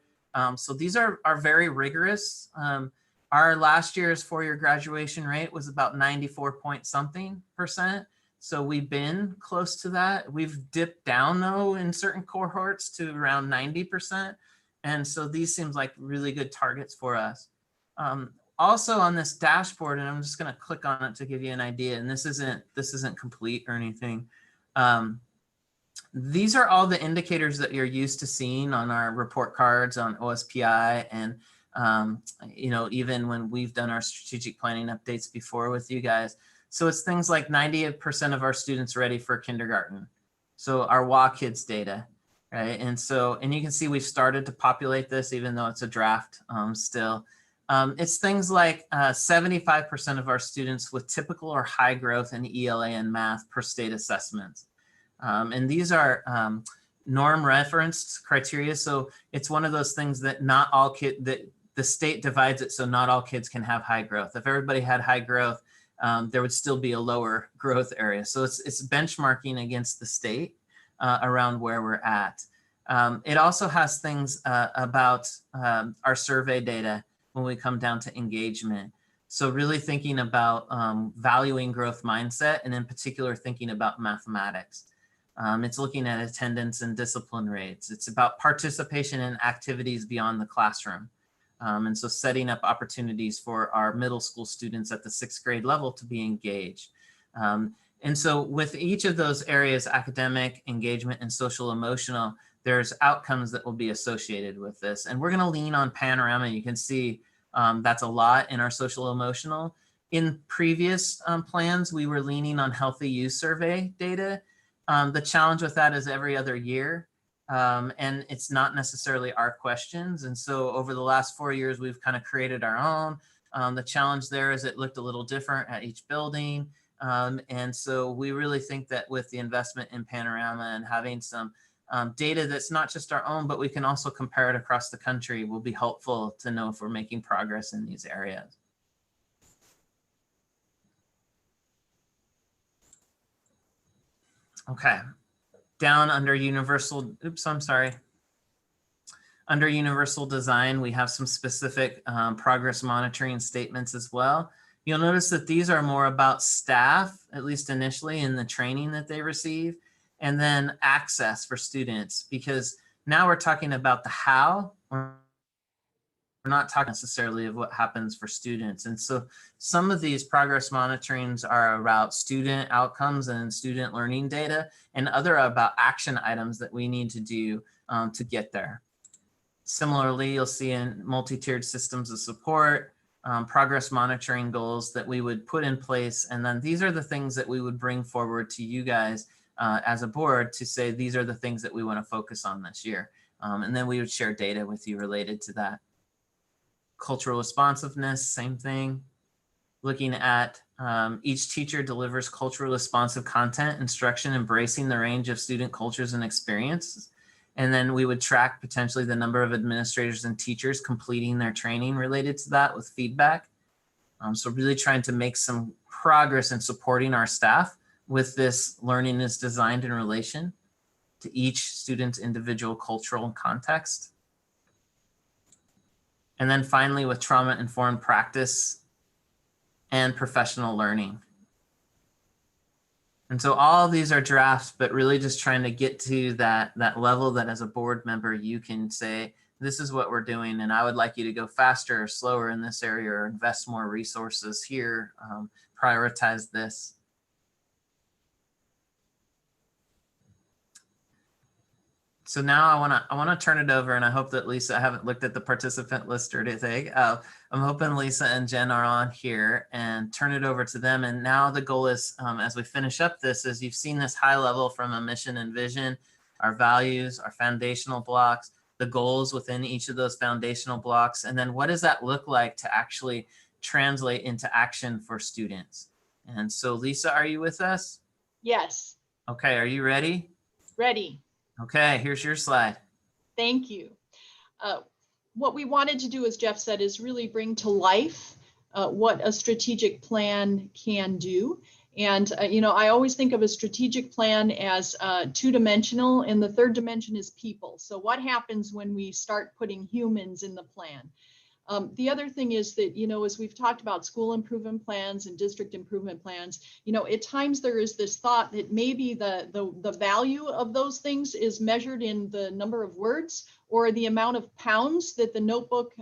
So these are very rigorous. Our last year's 4-year graduation rate was about 94 point something %. So we've been close to that. We've dipped down though in certain cohorts to around 90%. And so these seems like really good targets for us. Also on this dashboard, and I'm just going to click on it to give you an idea, and this isn't complete or anything. These are all the indicators that you're used to seeing on our report cards on OSPI, and even when we've done our strategic planning updates before with you guys. So it's things like 98% of our students ready for kindergarten. So our WA kids data, right? And you can see we've started to populate this, even though it's a draft still. It's things like 75% of our students with typical or high growth in ELA and math per state assessments. And these are norm referenced criteria. So it's one of those things that not all kids, that the state divides it so not all kids can have high growth. If everybody had high growth, there would still be a lower growth area. So it's benchmarking against the state around where we're at. It also has things about our survey data when we come down to engagement. So really thinking about valuing growth mindset, and in particular thinking about mathematics. It's looking at attendance and discipline rates. It's about participation in activities beyond the classroom. And so setting up opportunities for our middle school students at the 6th grade level to be engaged. And so with each of those areas, academic, engagement, and social emotional, there's outcomes that will be associated with this. And we're going to lean on Panorama. You can see that's a lot in our social emotional. In previous plans, we were leaning on healthy use survey data. The challenge with that is every other year, and it's not necessarily our questions. And so over the last 4 years, we've kind of created our own. The challenge there is it looked a little different at each building. And so we really think that with the investment in Panorama and having some data that's not just our own, but we can also compare it across the country, will be helpful to know if we're making progress in these areas. Okay, down under universal, under universal design, we have some specific progress monitoring statements as well. You'll notice that these are more about staff, at least initially in the training that they receive, and then access for students, because now we're talking about the how. We're not talking necessarily of what happens for students. And so some of these progress monitorings are about student outcomes and student learning data, and other are about action items that we need to do to get there. Similarly, you'll see in multi-tiered systems of support, progress monitoring goals that we would put in place. And then these are the things that we would bring forward to you guys as a board to say, these are the things that we want to focus on this year. And then we would share data with you related to that. Cultural responsiveness, same thing. Looking at each teacher delivers culturally responsive content, instruction, embracing the range of student cultures and experiences. And then we would track potentially the number of administrators and teachers completing their training related to that with feedback. So really trying to make some progress in supporting our staff with this learning is designed in relation to each student's individual cultural context. And then finally with trauma-informed practice and professional learning. And so all of these are drafts, but really just trying to get to that level that as a board member, you can say, this is what we're doing, and I would like you to go faster or slower in this area, or invest more resources here, prioritize this. So now I want to turn it over, and I hope that Lisa, I haven't looked at the participant list or anything. I'm hoping Lisa and Jen are on here, and turn it over to them. And now the goal is, as we finish up this, is you've seen this high level from a mission and vision, our values, our foundational blocks, the goals within each of those foundational blocks, and then what does that look like to actually translate into action for students? And so Lisa, are you with us? Yes. Okay, are you ready? Ready. Okay, here's your slide. Thank you. What we wanted to do, as Jeff said, is really bring to life what a strategic plan can do. And, you know, I always think of a strategic plan as two-dimensional, and the third dimension is people. So what happens when we start putting humans in the plan? The other thing is that, you know, as we've talked about school improvement plans and district improvement plans, you know, at times there is this thought that maybe the value of those things is measured in the number of words or the amount of pounds that the notebook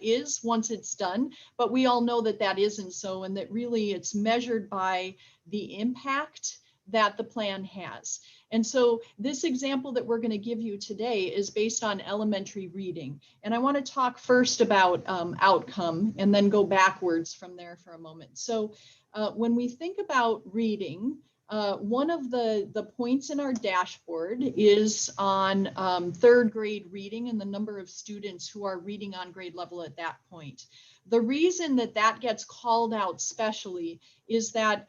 is once it's done. But we all know that that isn't so, and that really it's measured by the impact that the plan has. And so this example that we're going to give you today is based on elementary reading. And I want to talk first about outcome and then go backwards from there for a moment. So when we think about reading, one of the points in our dashboard is on third grade reading and the number of students who are reading on grade level at that point. The reason that that gets called out specially is that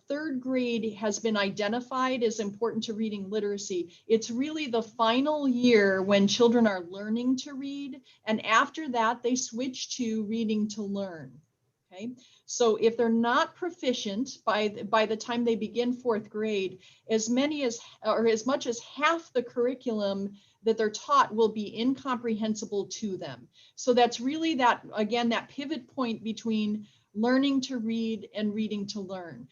third grade has been identified as important to reading literacy. It's really the final year when children are learning to read, and after that they switch to reading to learn. Okay, so if they're not proficient by the time they begin fourth grade, as much as half the curriculum that they're taught will be incomprehensible to them. So that's really that, again, that pivot point between learning to read and reading to learn.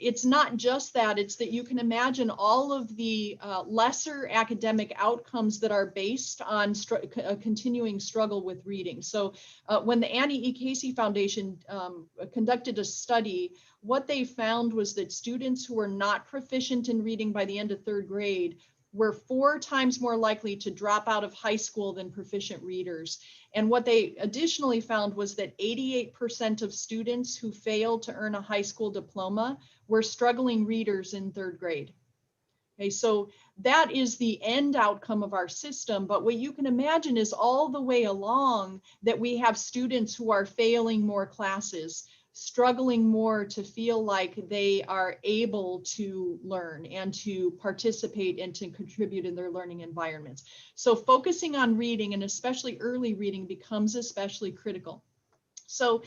It's not just that, it's that you can imagine all of the lesser academic outcomes that are based on a continuing struggle with reading. So when the Annie E. Casey Foundation conducted a study, what they found was that students who were not proficient in reading by the end of third grade were 4 times more likely to drop out of high school than proficient readers. And what they additionally found was that 88% of students who failed to earn a high school diploma were struggling readers in third grade. Okay, so that is the end outcome of our system. But what you can imagine is all the way along that we have students who are failing more classes, struggling more to feel like they are able to learn and to participate and to contribute in their learning environments. So focusing on reading, and especially early reading, becomes especially critical. So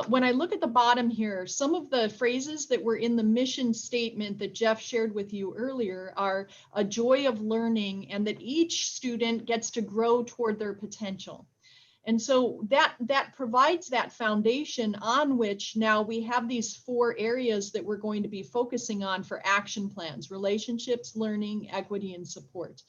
when I look at the bottom here, some of the phrases that were in the mission statement that Jeff shared with you earlier are a joy of learning, and that each student gets to grow toward their potential. And so that provides that foundation on which now we have these 4 areas that we're going to be focusing on for action plans: relationships, learning, equity, and support.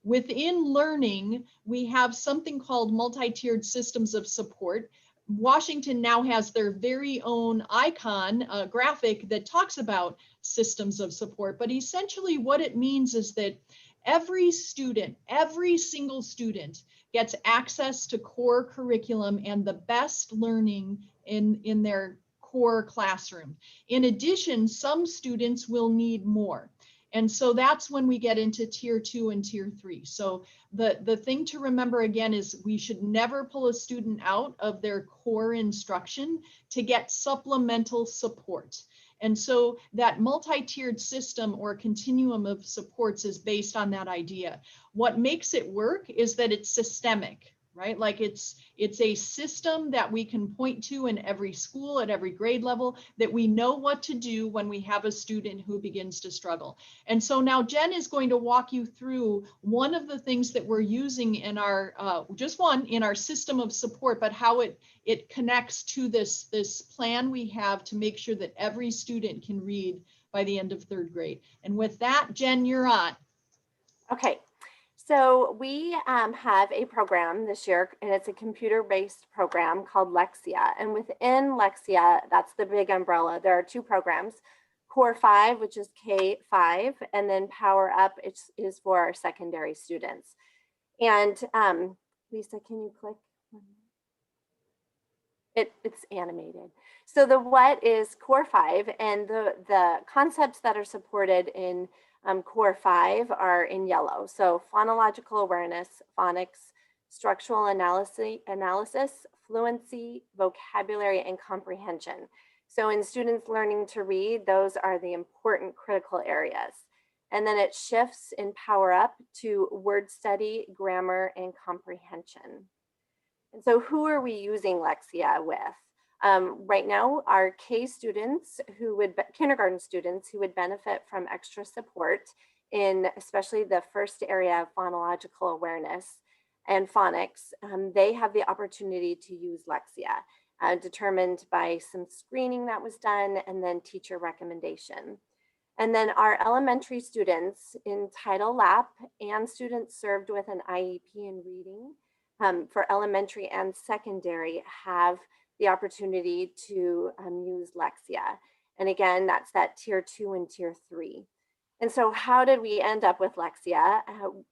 Within learning, we have something called multi-tiered systems of support. Washington now has their very own icon graphic that talks about systems of support, but essentially what it means is that every student, every single student, gets access to core curriculum and the best learning in their core classroom. In addition, some students will need more. And so that's when we get into tier 2 and tier 3. So the thing to remember again is we should never pull a student out of their core instruction to get supplemental support. And so that multi-tiered system or continuum of supports is based on that idea. What makes it work is that it's systemic, right? Like it's a system that we can point to in every school at every grade level, that we know what to do when we have a student who begins to struggle. And so now Jen is going to walk you through one of the things that we're using in our, just one in our system of support, but how it connects to this plan we have to make sure that every student can read by the end of third grade. And with that, Jen, you're on. Okay. So we have a program this year, and it's a computer-based program called Lexia. And within Lexia, that's the big umbrella. There are 2 programs, Core 5, which is K-5, and then Power Up is for our secondary students. And Lisa, can you click? It's animated. So the what is Core 5, and the concepts that are supported in Core 5 are in yellow. So phonological awareness, phonics, structural analysis, fluency, vocabulary, and comprehension. So in students learning to read, those are the important critical areas. And then it shifts in Power Up to word study, grammar, and comprehension. And so who are we using Lexia with? Right now, our K students kindergarten students who would benefit from extra support in especially the first area of phonological awareness and phonics, they have the opportunity to use Lexia, determined by some screening that was done and then teacher recommendation. And then our elementary students in Title Lap and students served with an IEP in reading for elementary and secondary have the opportunity to use Lexia. And again, that's that tier 2 and tier 3. And so how did we end up with Lexia?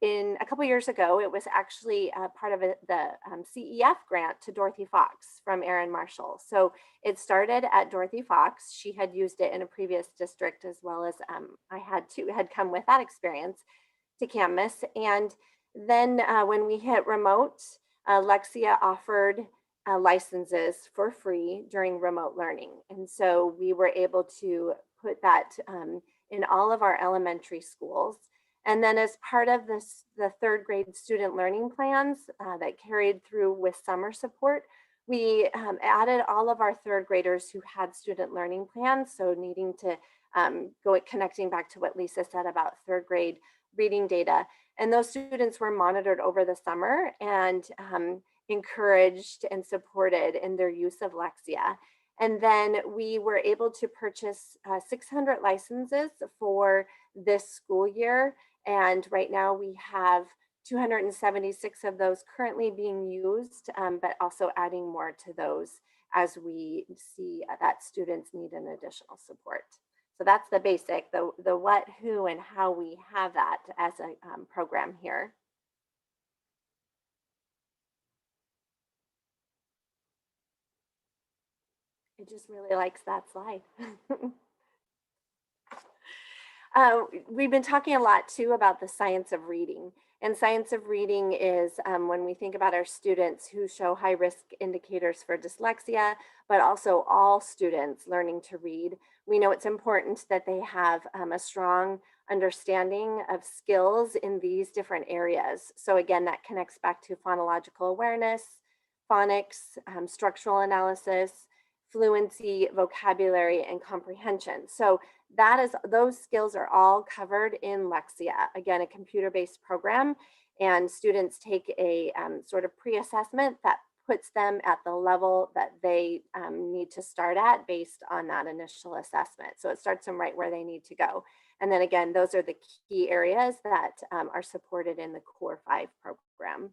In a couple years ago, it was actually part of the CEF grant to Dorothy Fox from Erin Marshall. So it started at Dorothy Fox. She had used it in a previous district, as well as I had come with that experience to Canvas. And then when we hit remote, Lexia offered licenses for free during remote learning. And so we were able to put that in all of our elementary schools. And then as part of the third grade student learning plans that carried through with summer support, we added all of our third graders who had student learning plans. So needing to connecting back to what Lisa said about third grade reading data. And those students were monitored over the summer and encouraged and supported in their use of Lexia. And then we were able to purchase 600 licenses for this school year. And right now we have 276 of those currently being used, but also adding more to those as we see that students need an additional support. So that's the basic, the what, who, and how we have that as a program here. It just really likes that slide. We've been talking a lot too about the science of reading. And science of reading is when we think about our students who show high risk indicators for dyslexia, but also all students learning to read. We know it's important that they have a strong understanding of skills in these different areas. So again, that connects back to phonological awareness, phonics, structural analysis, fluency, vocabulary, and comprehension. So that is, those skills are all covered in Lexia, again, a computer-based program, and students take a sort of pre-assessment that puts them at the level that they need to start at based on that initial assessment. So it starts them right where they need to go. And then again, those are the key areas that are supported in the Core 5 program.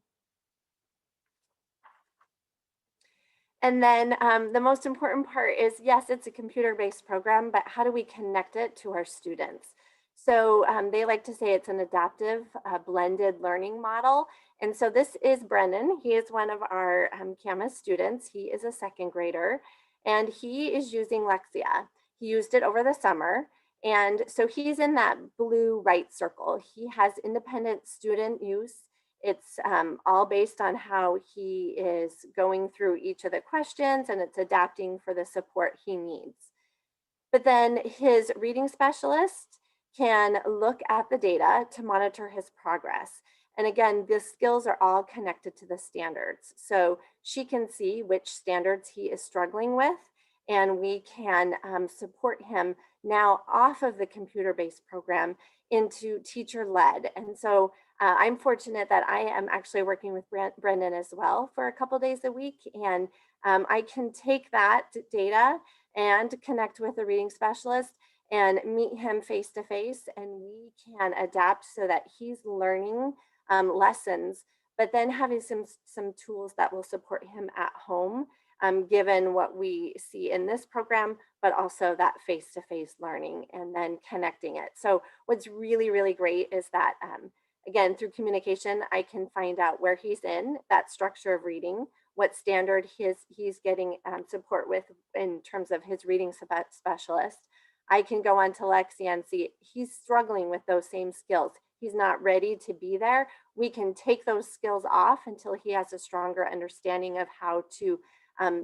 And then the most important part is, yes, it's a computer-based program, but how do we connect it to our students? So they like to say it's an adaptive blended learning model. And so this is Brendan. He is one of our Camas students. He is a second grader, and he is using Lexia. He used it over the summer. And so he's in that blue right circle. He has independent student use. It's all based on how he is going through each of the questions, and it's adapting for the support he needs. But then his reading specialist can look at the data to monitor his progress. And again, the skills are all connected to the standards. So she can see which standards he is struggling with, and we can support him now off of the computer-based program into teacher-led. And so I'm fortunate that I am actually working with Brendan as well for a couple days a week. And I can take that data and connect with a reading specialist and meet him face to face. And we can adapt so that he's learning lessons, but then having some tools that will support him at home, given what we see in this program, but also that face-to-face learning and then connecting it. So what's really, really great is that again, through communication, I can find out where he's in that structure of reading, what standard he's getting support with in terms of his reading specialist. I can go on to Lexia and see he's struggling with those same skills. He's not ready to be there. We can take those skills off until he has a stronger understanding of how to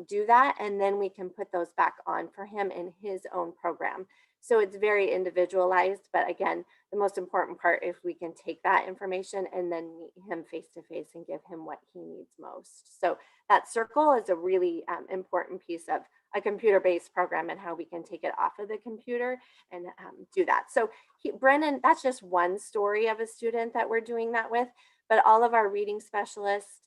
do that. And then we can put those back on for him in his own program. So it's very individualized, but again, the most important part is we can take that information and then meet him face to face and give him what he needs most. So that circle is a really important piece of a computer-based program and how we can take it off of the computer and do that. So Brennan, that's just one story of a student that we're doing that with, but all of our reading specialists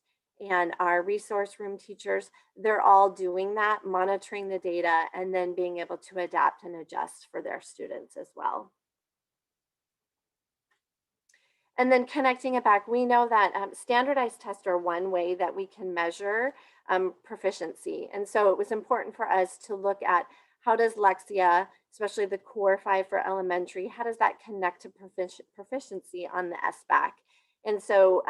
and our resource room teachers, they're all doing that, monitoring the data, and then being able to adapt and adjust for their students as well. And then connecting it back, we know that standardized tests are one way that we can measure proficiency. And so it was important for us to look at how does Lexia, especially the Core 5 for elementary, how does that connect to proficiency on the SBAC? And so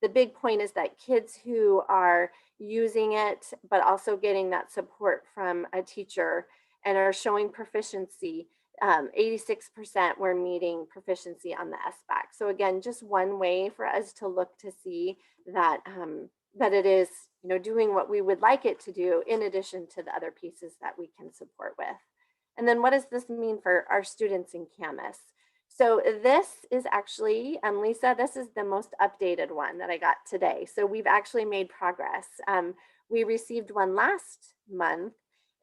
the big point is that kids who are using it, but also getting that support from a teacher and are showing proficiency, 86% were meeting proficiency on the SBAC. So again, just one way for us to look to see that, that it is, you know, doing what we would like it to do in addition to the other pieces that we can support with. And then what does this mean for our students in Camas? So this is actually, Lisa, this is the most updated one that I got today. So we've actually made progress. We received one last month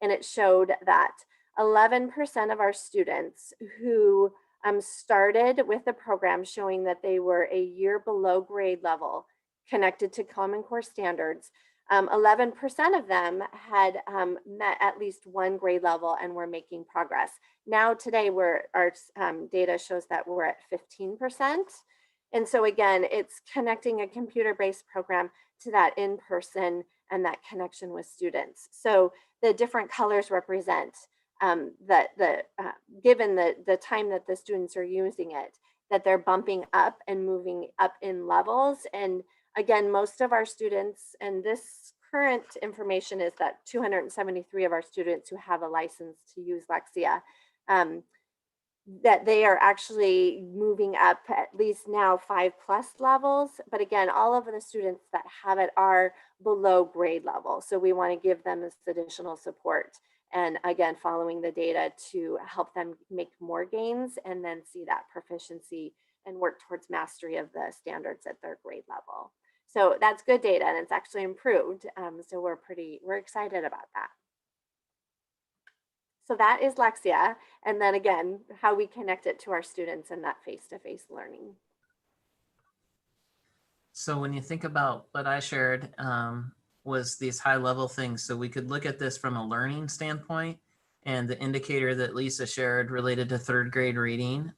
and it showed that 11% of our students who started with the program showing that they were a year below grade level connected to Common Core standards 11% of them had met at least one grade level and were making progress. Now today, our data shows that we're at 15%. And so again, it's connecting a computer-based program to that in-person and that connection with students. So the different colors represent given the time that the students are using it, that they're bumping up and moving up in levels. And again, most of our students, and this current information is that 273 of our students who have a license to use Lexia, that they are actually moving up at least now 5+ levels. But again, all of the students that have it are below grade level. So we want to give them this additional support. And again, following the data to help them make more gains and then see that proficiency and work towards mastery of the standards at their grade level. So that's good data, and it's actually improved. So we're excited about that. So that is Lexia. And then again, how we connect it to our students and that face-to-face learning. So when you think about what I shared was these high level things. So we could look at this from a learning standpoint and the indicator that Lisa shared related to 3rd grade reading.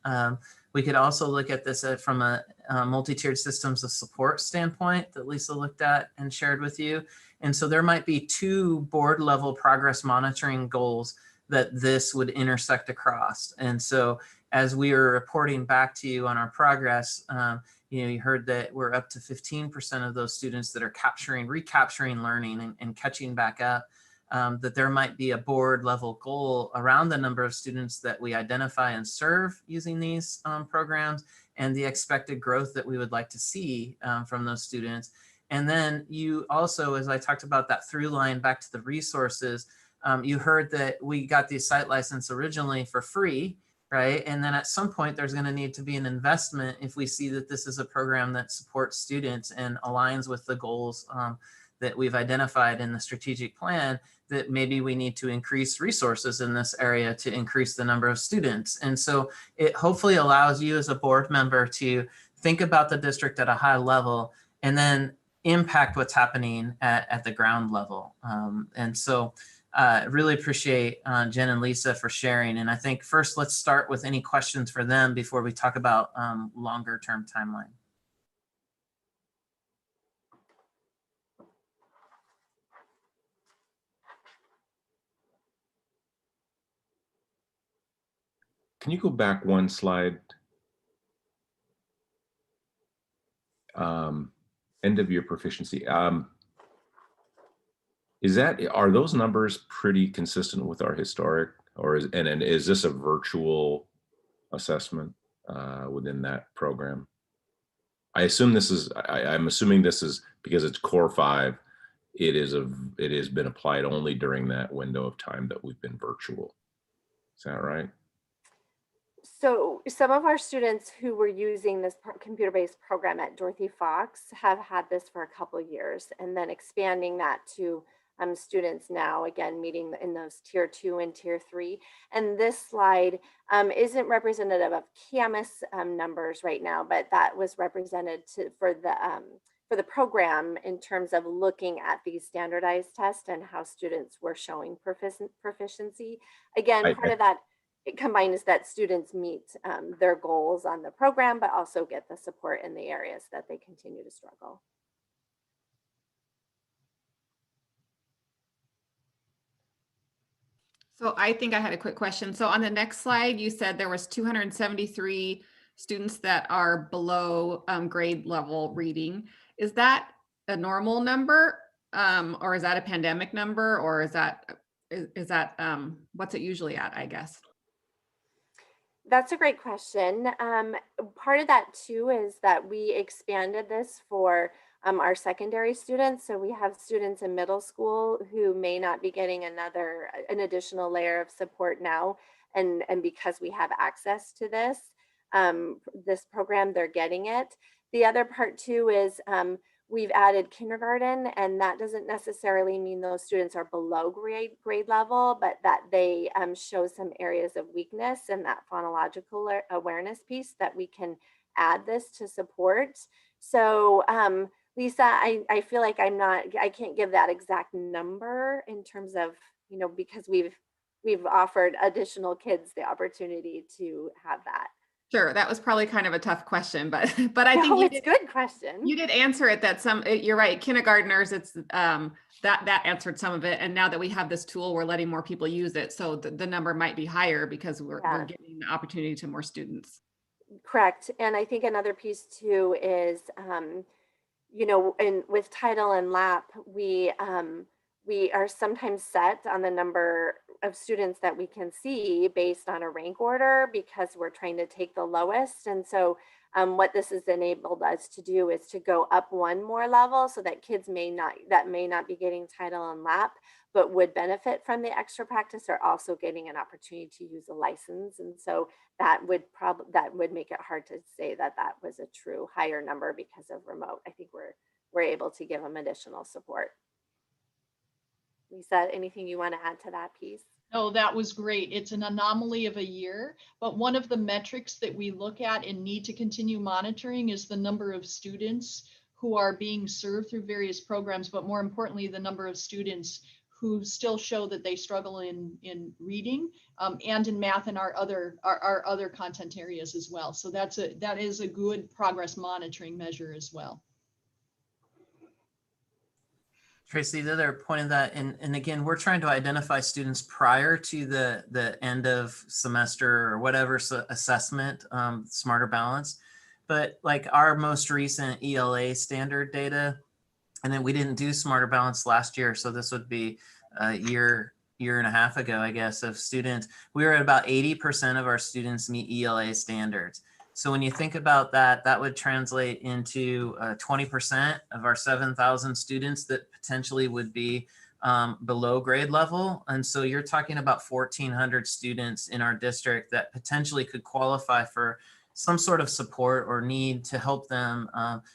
We could also look at this from a multi-tiered systems of support standpoint that Lisa looked at and shared with you. And so there might be 2 board level progress monitoring goals that this would intersect across. And so as we are reporting back to you on our progress, you heard that we're up to 15% of those students that are recapturing learning and catching back up, that there might be a board level goal around the number of students that we identify and serve using these programs and the expected growth that we would like to see from those students. And then you also, as I talked about that through line back to the resources, you heard that we got the site license originally for free, right? And then at some point there's going to need to be an investment if we see that this is a program that supports students and aligns with the goals that we've identified in the strategic plan, that maybe we need to increase resources in this area to increase the number of students. And so it hopefully allows you as a board member to think about the district at a high level and then impact what's happening at the ground level. And so really appreciate Jen and Lisa for sharing. And I think first, let's start with any questions for them before we talk about longer term timeline. Can you go back one slide? End of year proficiency. Are those numbers pretty consistent with our historic, or is this a virtual assessment within that program? I'm assuming this is because it's core 5. It has been applied only during that window of time that we've been virtual. Is that right? So some of our students who were using this computer-based program at Dorothy Fox have had this for a couple of years, and then expanding that to students now, again, meeting in those tier 2 and tier 3. And this slide isn't representative of Camus numbers right now, but that was represented for the program in terms of looking at these standardized tests and how students were showing proficiency. Again, part of that it combines that students meet their goals on the program, but also get the support in the areas that they continue to struggle. So I think I had a quick question. So on the next slide, you said there was 273 students that are below grade level reading. Is that a normal number, or is that a pandemic number, or is that what's it usually at, I guess? That's a great question. Part of that too is that we expanded this for our secondary students. So we have students in middle school who may not be getting an additional layer of support now. And because we have access to this program, they're getting it. The other part too is we've added kindergarten, and that doesn't necessarily mean those students are below grade level, but that they show some areas of weakness and that phonological awareness piece that we can add this to support. So Lisa, I feel like I can't give that exact number in terms of, you know, because we've offered additional kids the opportunity to have that. Sure, that was probably kind of a tough question, but I think No, you it's a good question. You did answer it. That you're right. Kindergartners, it's that answered some of it. And now that we have this tool, we're letting more people use it. So the number might be higher because we're giving the opportunity to more students. Correct. And I think another piece too is, you know, and with title and lap, we are sometimes set on the number of students that we can see based on a rank order because we're trying to take the lowest. And so what this has enabled us to do is to go up one more level so that kids may not be getting title and lap, but would benefit from the extra practice are also getting an opportunity to use a license. And so that would make it hard to say that was a true higher number because of remote. I think we're able to give them additional support. Lisa, anything you want to add to that piece? No, that was great. It's an anomaly of a year, but one of the metrics that we look at and need to continue monitoring is the number of students who are being served through various programs, but more importantly, the number of students who still show that they struggle in reading and in math and our other content areas as well. So that is a good progress monitoring measure as well. Tracy, the other point of that, and again, we're trying to identify students prior to the end of semester or whatever assessment, Smarter Balance. But like our most recent ELA standard data, and then we didn't do Smarter Balance last year, so this would be a year and a half ago, I guess, of students. We were at about 80% of our students meet ELA standards. So when you think about that, that would translate into 20% of our 7,000 students that potentially would be below grade level. And so you're talking about 1,400 students in our district that potentially could qualify for some sort of support or need to help them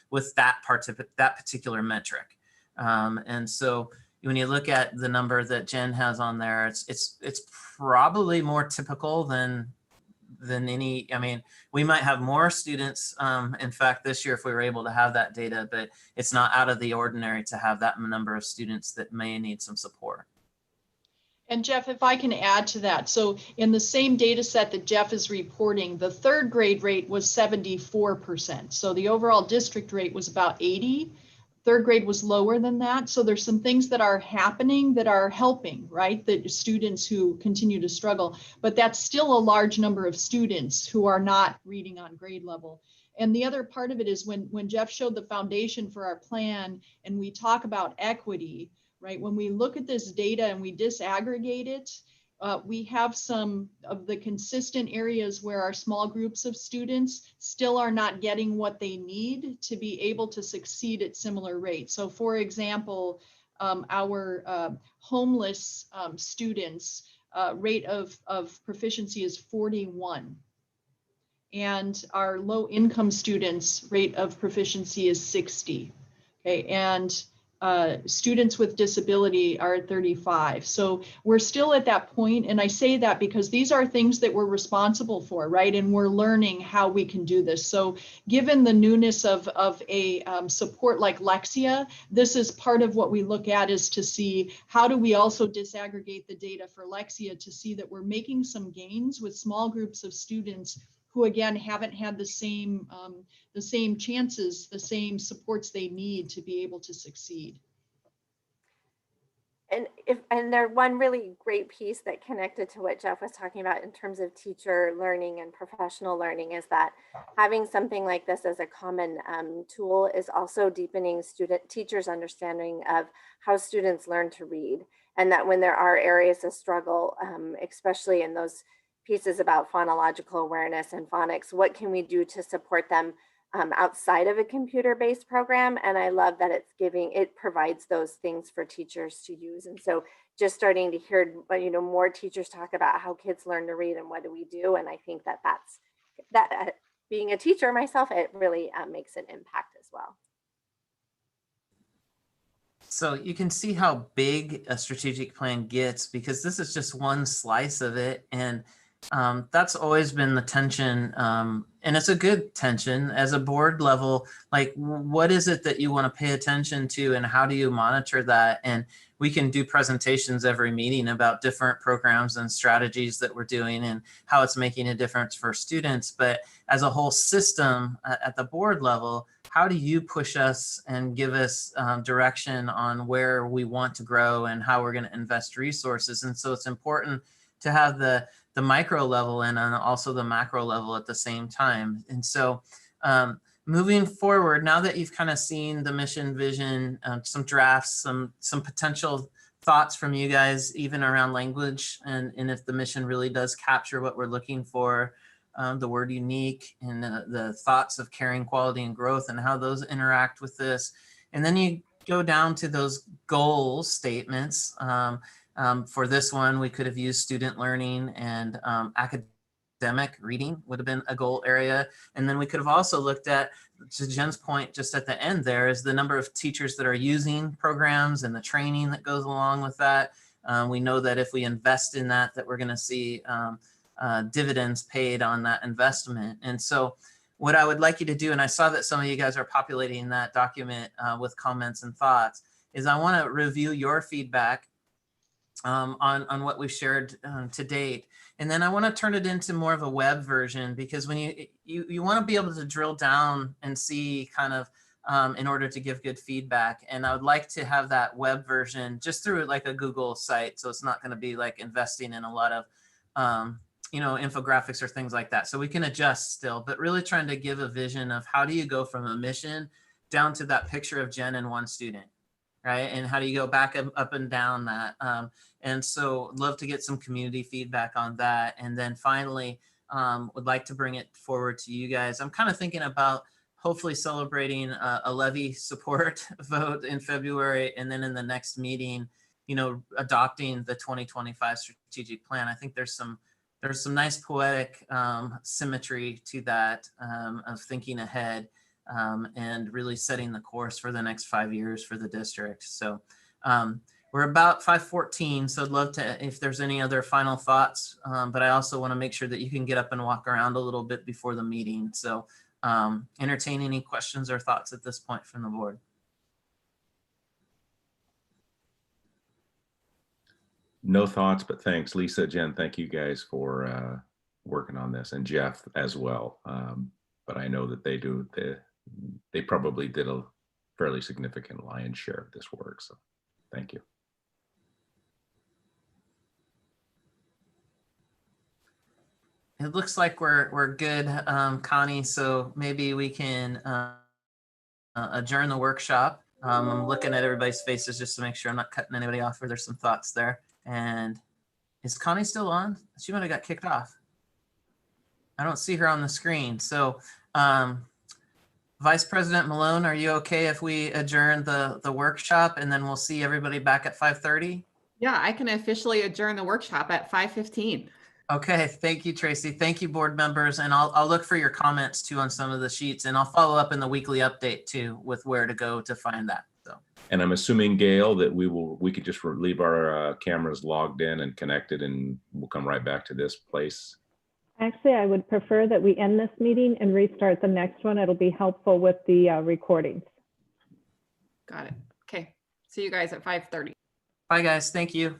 with that particular metric. And so when you look at the number that Jen has on there, it's probably more typical than any. I mean, we might have more students, in fact, this year if we were able to have that data, but it's not out of the ordinary to have that number of students that may need some support. And Jeff, if I can add to that. So in the same data set that Jeff is reporting, the third grade rate was 74%. So the overall district rate was about 80. Third grade was lower than that. So there's some things that are happening that are helping, right? The students who continue to struggle, but that's still a large number of students who are not reading on grade level. And the other part of it is when Jeff showed the foundation for our plan and we talk about equity, right? When we look at this data and we disaggregate it, we have some of the consistent areas where our small groups of students still are not getting what they need to be able to succeed at similar rates. So for example, our homeless students rate of proficiency is 41. And our low income students rate of proficiency is 60. Okay, and students with disability are at 35. So we're still at that point. And I say that because these are things that we're responsible for, right? And we're learning how we can do this. So given the newness of a support like Lexia, this is part of what we look at is to see how do we also disaggregate the data for Lexia to see that we're making some gains with small groups of students who again haven't had the same chances, the same supports they need to be able to succeed. And there one really great piece that connected to what Jeff was talking about in terms of teacher learning and professional learning is that having something like this as a common tool is also deepening teachers' understanding of how students learn to read, and that when there are areas of struggle, especially in those pieces about phonological awareness and phonics, what can we do to support them outside of a computer-based program? And I love that it provides those things for teachers to use. And so just starting to hear, more teachers talk about how kids learn to read and what do we do. And I think that being a teacher myself, it really makes an impact as well. So you can see how big a strategic plan gets because this is just one slice of it. And that's always been the tension. And it's a good tension as a board level. Like, what is it that you want to pay attention to and how do you monitor that? And we can do presentations every meeting about different programs and strategies that we're doing and how it's making a difference for students. But as a whole system at the board level, how do you push us and give us direction on where we want to grow and how we're going to invest resources? And so it's important to have the micro level and also the macro level at the same time. And so moving forward, now that you've kind of seen the mission vision, some drafts, some potential thoughts from you guys, even around language, and if the mission really does capture what we're looking for, the word unique and the thoughts of caring, quality, and growth and how those interact with this. And then you go down to those goal statements. For this one, we could have used student learning and academic reading would have been a goal area. And then we could have also looked at, to Jen's point, just at the end there is the number of teachers that are using programs and the training that goes along with that. We know that if we invest in that, that we're going to see dividends paid on that investment. And so what I would like you to do, and I saw that some of you guys are populating that document with comments and thoughts, is I want to review your feedback on what we've shared to date. And then I want to turn it into more of a web version, because when you want to be able to drill down and see kind of in order to give good feedback. And I would like to have that web version just through like a Google site. So it's not going to be like investing in a lot of infographics or things like that. So we can adjust still, but really trying to give a vision of how do you go from a mission down to that picture of Jen and one student, right? And how do you go back up and down that? And so love to get some community feedback on that. And then finally, would like to bring it forward to you guys. I'm kind of thinking about hopefully celebrating a levy support vote in February. And then in the next meeting, adopting the 2025 strategic plan. I think there's some nice poetic symmetry to that of thinking ahead and really setting the course for the next 5 years for the district. So we're about 5:14, so I'd love to, if there's any other final thoughts, but I also want to make sure that you can get up and walk around a little bit before the meeting. So entertain any questions or thoughts at this point from the board. No thoughts, but thanks. Lisa, Jen, thank you guys for working on this, and Jeff as well. But I know that they probably did a fairly significant lion's share of this work. So thank you. It looks like we're good, Connie. So maybe we can adjourn the workshop. I'm looking at everybody's faces just to make sure I'm not cutting anybody off, or there's some thoughts there. And is Connie still on? She might have got kicked off. I don't see her on the screen. So Vice President Malone, are you okay if we adjourn the workshop and then we'll see everybody back at 5:30? Yeah, I can officially adjourn the workshop at 5:15. Okay, thank you, Tracy. Thank you, board members. And I'll look for your comments too on some of the sheets, and I'll follow up in the weekly update too with where to go to find that. So. And I'm assuming, Gail, that we could just leave our cameras logged in and connected, and we'll come right back to this place. Actually, I would prefer that we end this meeting and restart the next one. It'll be helpful with the recordings. Got it. Okay. See you guys at 5:30. Bye, guys. Thank you.